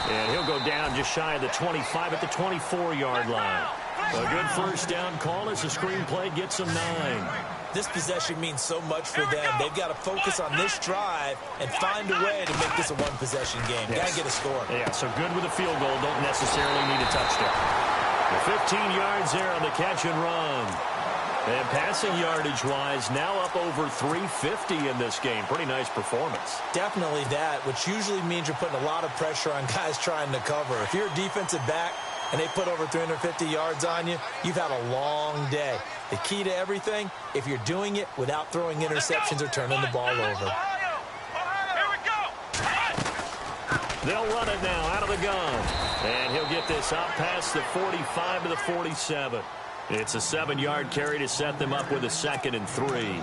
And he'll go down just shy of the 25 at the 24-yard line. A good 1st down call as the screen play gets them 9. This possession means so much for them. They've got to focus on this drive and find a way to make this a one-possession game. Yes. Got to get a score. Yeah, so good with a field goal. Don't necessarily need a touchdown. 15 yards there on the catch and run. And passing yardage-wise, now up over 350 in this game. Pretty nice performance. Definitely that, which usually means you're putting a lot of pressure on guys trying to cover. If you're a defensive back and they put over 350 yards on you, you've had a long day. The key to everything, if you're doing it without throwing interceptions or turning the ball over. They'll run it now out of the gun. And he'll get this out past the 45 to the 47. It's a 7-yard carry to set them up with a 2nd and 3.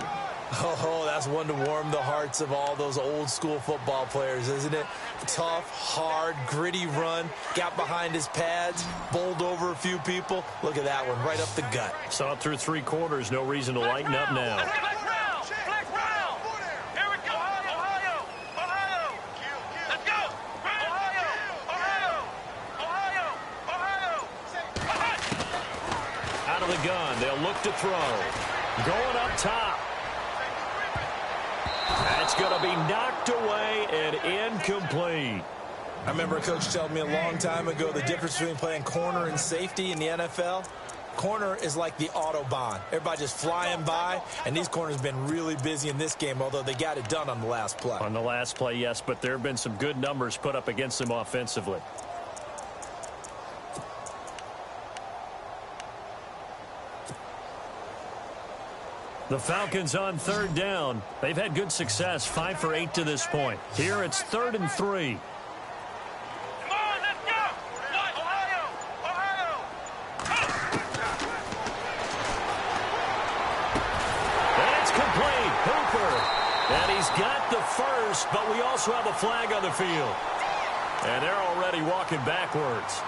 Oh, that's one to warm the hearts of all those old-school football players, isn't it? Tough, hard, gritty run. Got behind his pads, bowled over a few people. Look at that one, right up the gut. Saw it through 3 quarters. No reason to lighten up now. The gun. They'll look to throw. Going up top. That's going to be knocked away and incomplete. I remember a coach telling me a long time ago the difference between playing corner and safety in the NFL. Corner is like the Autobahn. Everybody just flying by, and these corners have been really busy in this game, although they got it done on the last play. On the last play, yes, but there have been some good numbers put up against them offensively. The Falcons on 3rd down. They've had good success, 5 for 8 to this point. Here it's 3rd and 3. Come on, let's go! Ohio! And it's complete. Hooper. And he's got the first, but we also have a flag on the field. And they're already walking backwards.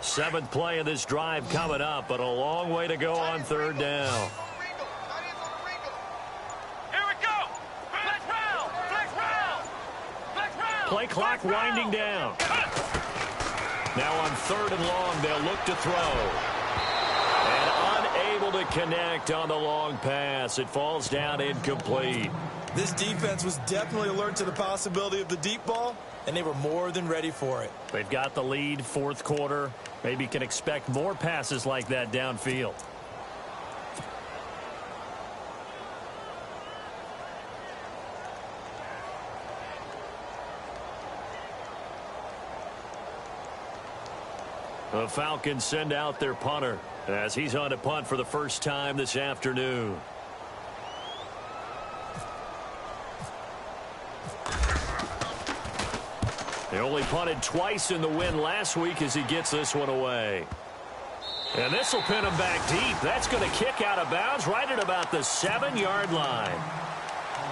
Seventh play of this drive coming up, but a long way to go on 3rd down. Here we go! Flex round! Flex round! Flex round! Play clock winding down. Now on 3rd and long, they'll look to throw. And unable to connect on the long pass. It falls down incomplete. This defense was definitely alert to the possibility of the deep ball, and they were more than ready for it. They've got the lead, 4th quarter. Maybe can expect more passes like that downfield. The Falcons send out their punter as he's on to punt for the first time this afternoon. They only punted twice in the win last week as he gets this one away. And this will pin him back deep. That's going to kick out of bounds right at about the 7-yard line.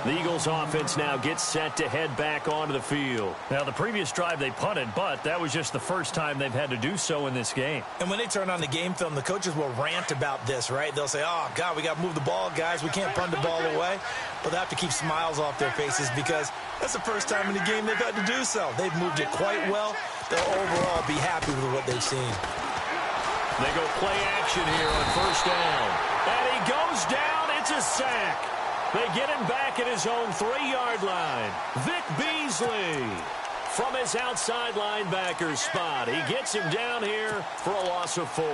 The Eagles offense now gets set to head back onto the field. Now, the previous drive they punted, but that was just the first time they've had to do so in this game. And when they turn on the game film, the coaches will rant about this, right? They'll say, oh, God, we got to move the ball, guys. We can't punt the ball away. But they have to keep smiles off their faces because that's the first time in the game they've had to do so. They've moved it quite well. They'll overall be happy with what they've seen. They go play action here on 1st down. And he goes down. It's a sack. They get him back at his own 3-yard line. Vic Beasley from his outside linebacker spot. He gets him down here for a loss of 4.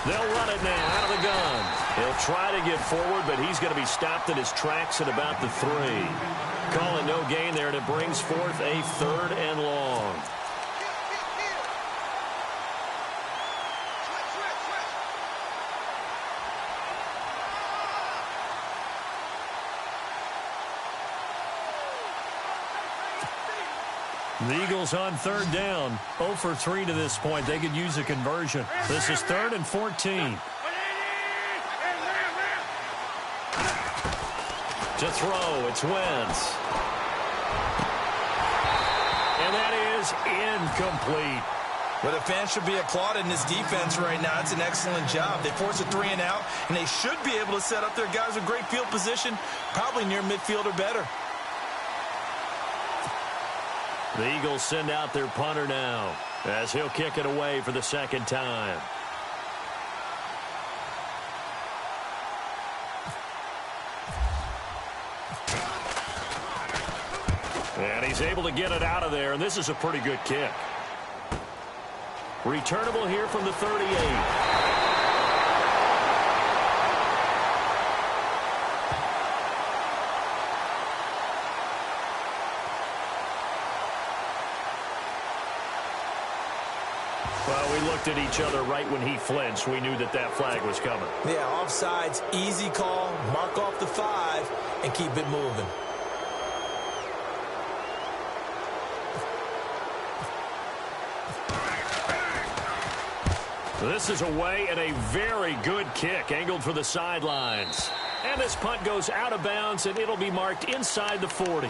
They'll run it now out of the gun. He'll try to get forward, but he's going to be stopped in his tracks at about the 3. Call it no gain there, and it brings forth a 3rd and long. The Eagles on 3rd down, 0 for 3 to this point. They could use a conversion. This is 3rd and 14. To throw, it's Wentz. And that is incomplete. But the fans should be applauding this defense right now. It's an excellent job. They force a 3-and-out, and they should be able to set up their guys with great field position, probably near midfield or better. The Eagles send out their punter now as he'll kick it away for the second time. And he's able to get it out of there, and this is a pretty good kick. Returnable here from the 38. Well, we looked at each other right when he flinched. We knew that that flag was coming. Yeah, offsides, easy call, mark off the 5, and keep it moving. This is away and a very good kick angled for the sidelines. And this punt goes out of bounds, and it'll be marked inside the 40.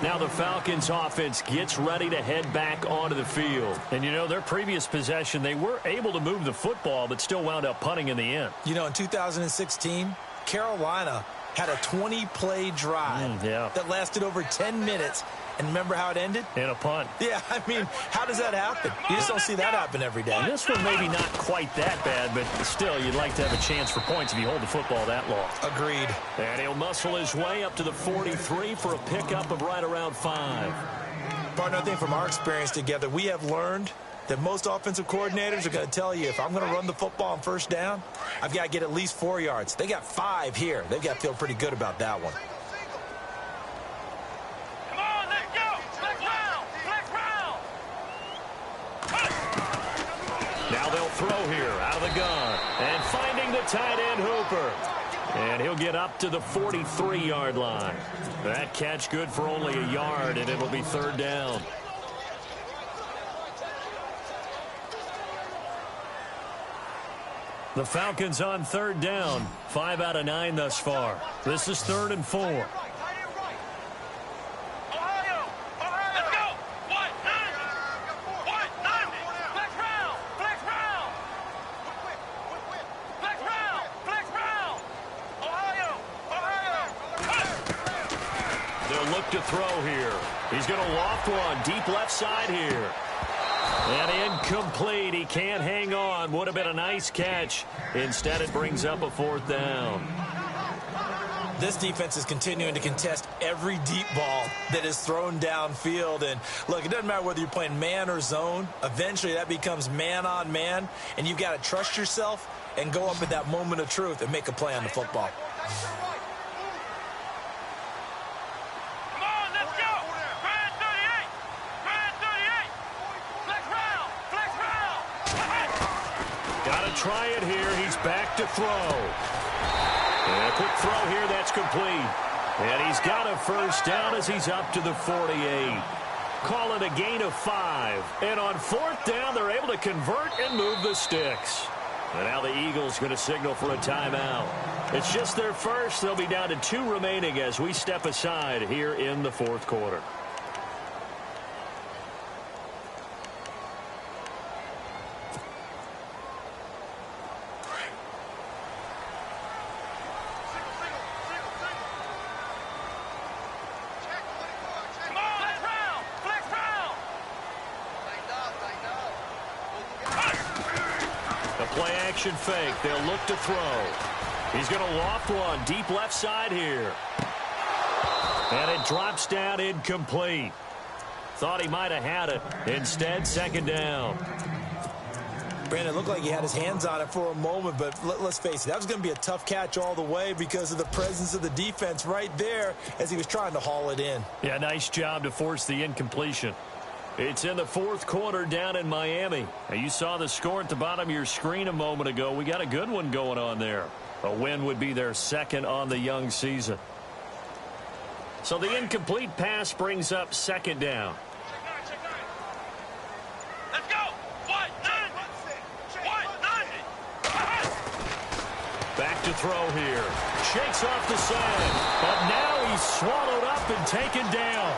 Now the Falcons offense gets ready to head back onto the field. And, you know, their previous possession, they were able to move the football, but still wound up punting in the end. You know, in 2016, Carolina had a 20-play drive that lasted over 10 minutes. And remember how it ended? In a punt. Yeah, I mean, how does that happen? You just don't see that happen every day. And this one maybe not quite that bad, but still, you'd like to have a chance for points if you hold the football that long. Agreed. And he'll muscle his way up to the 43 for a pickup of right around 5. Partner, I think from our experience together, we have learned that most offensive coordinators are going to tell you, if I'm going to run the football on first down, I've got to get at least 4 yards. They got 5 here. They've got to feel pretty good about that one. Now they'll throw here out of the gun. And finding the tight end Hooper. And he'll get up to the 43-yard line. That catch good for only a yard, and it'll be third down. The Falcons on third down. 5 out of 9 thus far. This is 3rd and 4. To throw here. He's going to loft one deep left side here. And incomplete. He can't hang on. Would have been a nice catch. Instead, it brings up a 4th down. This defense is continuing to contest every deep ball that is thrown downfield. And look, it doesn't matter whether you're playing man or zone. Eventually, that becomes man on man. And you've got to trust yourself and go up at that moment of truth and make a play on the football. Try it here. He's back to throw. And a quick throw here. That's complete. And he's got a first down as he's up to the 48. Call it a gain of 5. And on 4th down, they're able to convert and move the sticks. And now the Eagles going to signal for a timeout. It's just their first. They'll be down to 2 remaining as we step aside here in the 4th quarter. Fake. They'll look to throw. He's going to loft one deep left side here. And it drops down incomplete. Thought he might have had it. Instead, 2nd down. Brandon, it looked like he had his hands on it for a moment, but let's face it, that was going to be a tough catch all the way because of the presence of the defense right there as he was trying to haul it in. Yeah, nice job to force the incompletion. It's in the 4th quarter down in Miami. Now, you saw the score at the bottom of your screen a moment ago. We got a good one going on there. A win would be their 2nd on the young season. So the incomplete pass brings up 2nd down. Let's go. 1-9. Back to throw here. Shakes off the sand. But now he's swallowed up and taken down.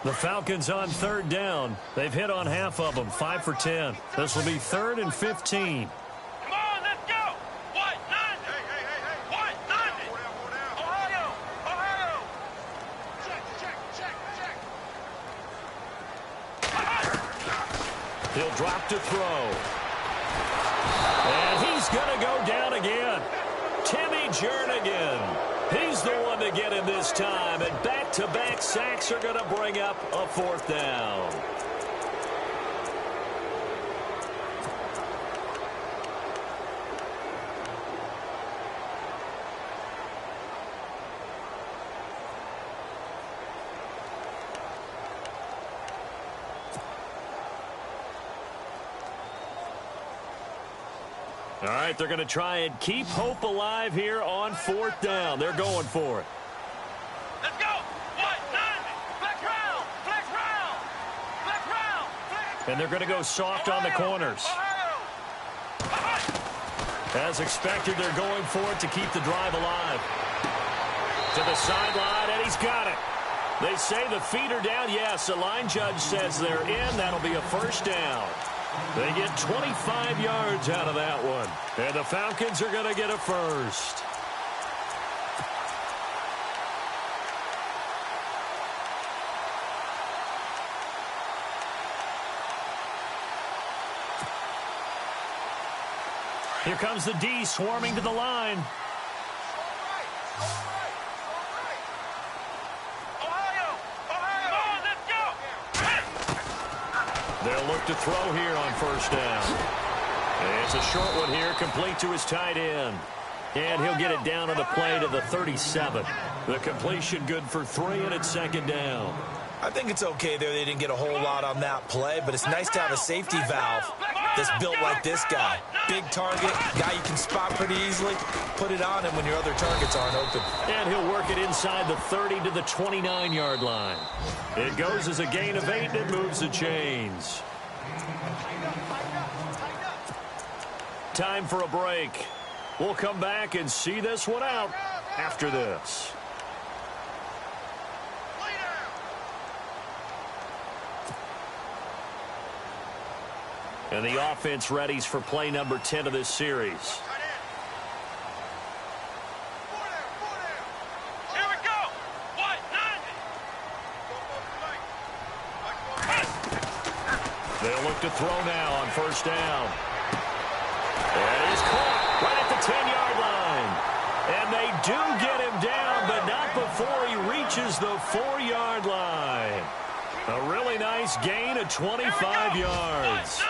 The Falcons on third down. They've hit on half of them, 5 for 10. This will be 3rd and 15. Come on, let's go. What? 90. Hey. What? 90. Ohio. Check. He'll drop to throw. And he's going to go down again. Timmy Jernigan. He's the one to get him this time. And back-to-back sacks are going to bring up a 4th down. All right, they're going to try and keep hope alive here on 4th down. They're going for it. Let's go. What? 90. Flex round. And they're going to go soft on the corners. As expected, they're going for it to keep the drive alive. To the sideline, and he's got it. They say the feet are down. Yes, the line judge says they're in. That'll be a 1st down. They get 25 yards out of that one. And the Falcons are going to get a 1st. Here comes the D swarming to the line. They'll look to throw here on 1st down. And it's a short one here, complete to his tight end. And he'll get it down on the play to the 37. The completion good for 3, and it's 2nd down. I think it's okay there. They didn't get a whole lot on that play, but it's nice to have a safety valve that's built like this guy. Big target, guy you can spot pretty easily. Put it on him when your other targets aren't open. And he'll work it inside the 30 to the 29-yard line. It goes as a gain of 8, and it moves the chains. Time for a break. We'll come back and see this one out after this. And the offense readies for play number 10 of this series. Here we go. What? 90. They'll look to throw now on 1st down. And he's caught right at the 10-yard line. And they do get him down, but not before he reaches the 4-yard line. A really nice gain of 25 yards.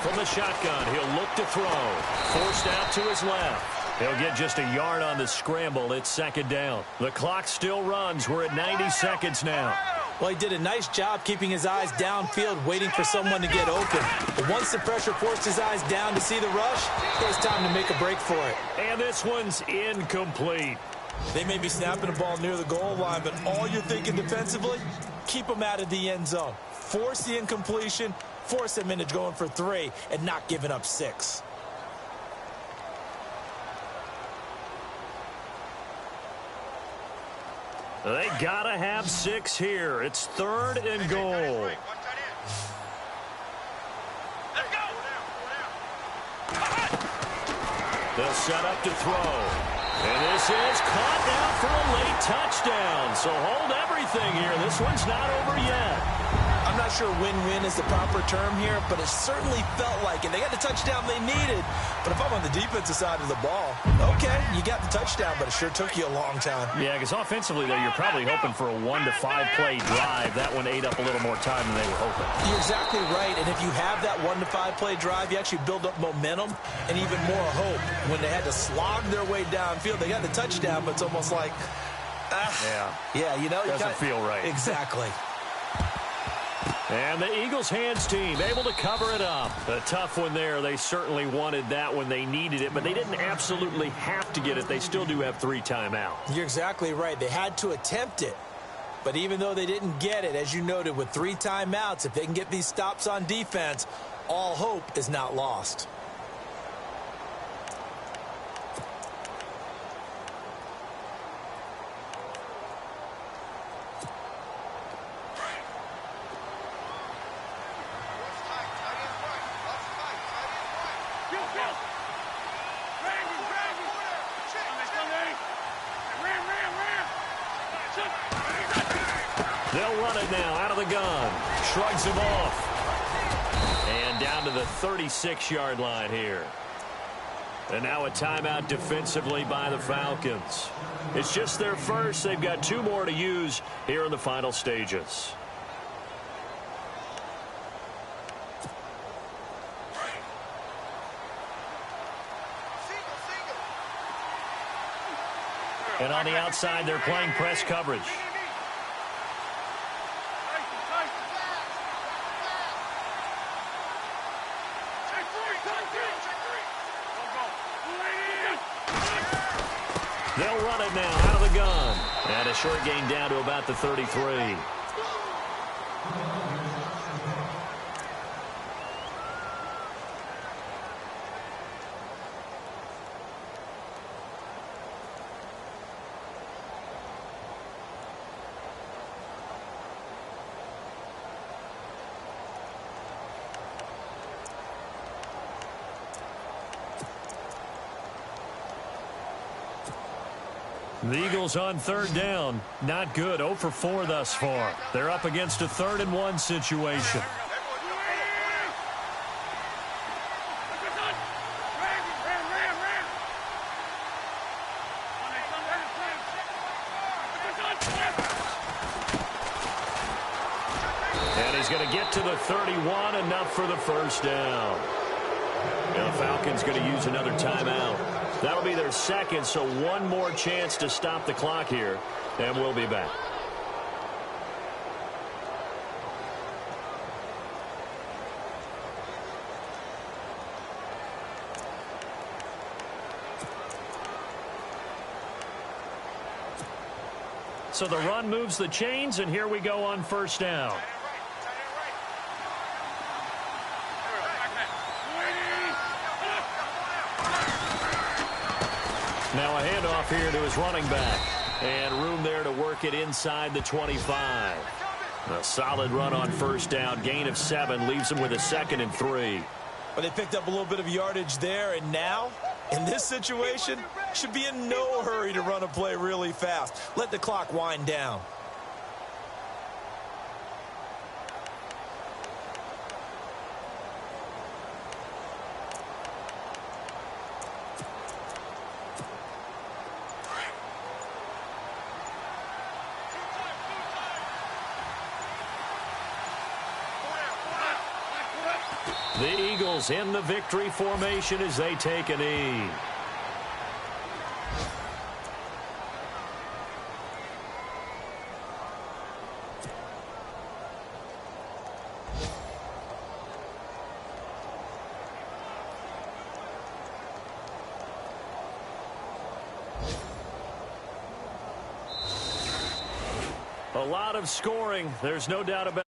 From the shotgun, he'll look to throw. Forced out to his left. He'll get just a yard on the scramble. It's 2nd down. The clock still runs. We're at 90 seconds now. Well, he did a nice job keeping his eyes downfield, waiting for someone to get open. But once the pressure forced his eyes down to see the rush, it was time to make a break for it. And this one's incomplete. They may be snapping the ball near the goal line, but all you're thinking defensively, keep them out of the end zone. Force the incompletion, force them into going for 3, and not giving up 6. They gotta have 6 here. It's 3rd and goal. They'll set up to throw. And this is caught now for a late touchdown. So hold everything here. This one's not over yet. I'm not sure win-win is the proper term here, but it certainly felt like it. They got the touchdown they needed, but if I'm on the defensive side of the ball, okay, you got the touchdown, but it sure took you a long time. Yeah, because offensively, though, you're probably hoping for a 1 to 5 play drive. That one ate up a little more time than they were hoping. You're exactly right, and if you have that 1 to 5 play drive, you actually build up momentum and even more hope. When they had to slog their way downfield, they got the touchdown, but it's almost like, yeah, you know, doesn't feel right. Exactly. And the Eagles' hands team able to cover it up. A tough one there. They certainly wanted that when they needed it, but they didn't absolutely have to get it. They still do have 3 timeouts. You're exactly right. They had to attempt it. But even though they didn't get it, as you noted, with 3 timeouts, if they can get these stops on defense, all hope is not lost. They'll run it now out of the gun. Shrugs him off. And down to the 36-yard line here. And now a timeout defensively by the Falcons. It's just their first. They've got 2 more to use here in the final stages. And on the outside, they're playing press coverage. They'll run it now out of the gun. And a short gain down to about the 33. The Eagles on 3rd down. Not good. 0 for 4 thus far. They're up against a 3rd and 1 situation. And he's going to get to the 31, enough for the first down. And the Falcons going to use another timeout. That'll be their second, so 1 more chance to stop the clock here, and we'll be back. So the run moves the chains, and here we go on 1st down. Now a handoff here to his running back. And room there to work it inside the 25. A solid run on 1st down. Gain of 7 leaves him with a 2nd and 3. But they picked up a little bit of yardage there, and now, in this situation, should be in no hurry to run a play really fast. Let the clock wind down. The Eagles in the victory formation as they take a knee. A lot of scoring. There's no doubt about it.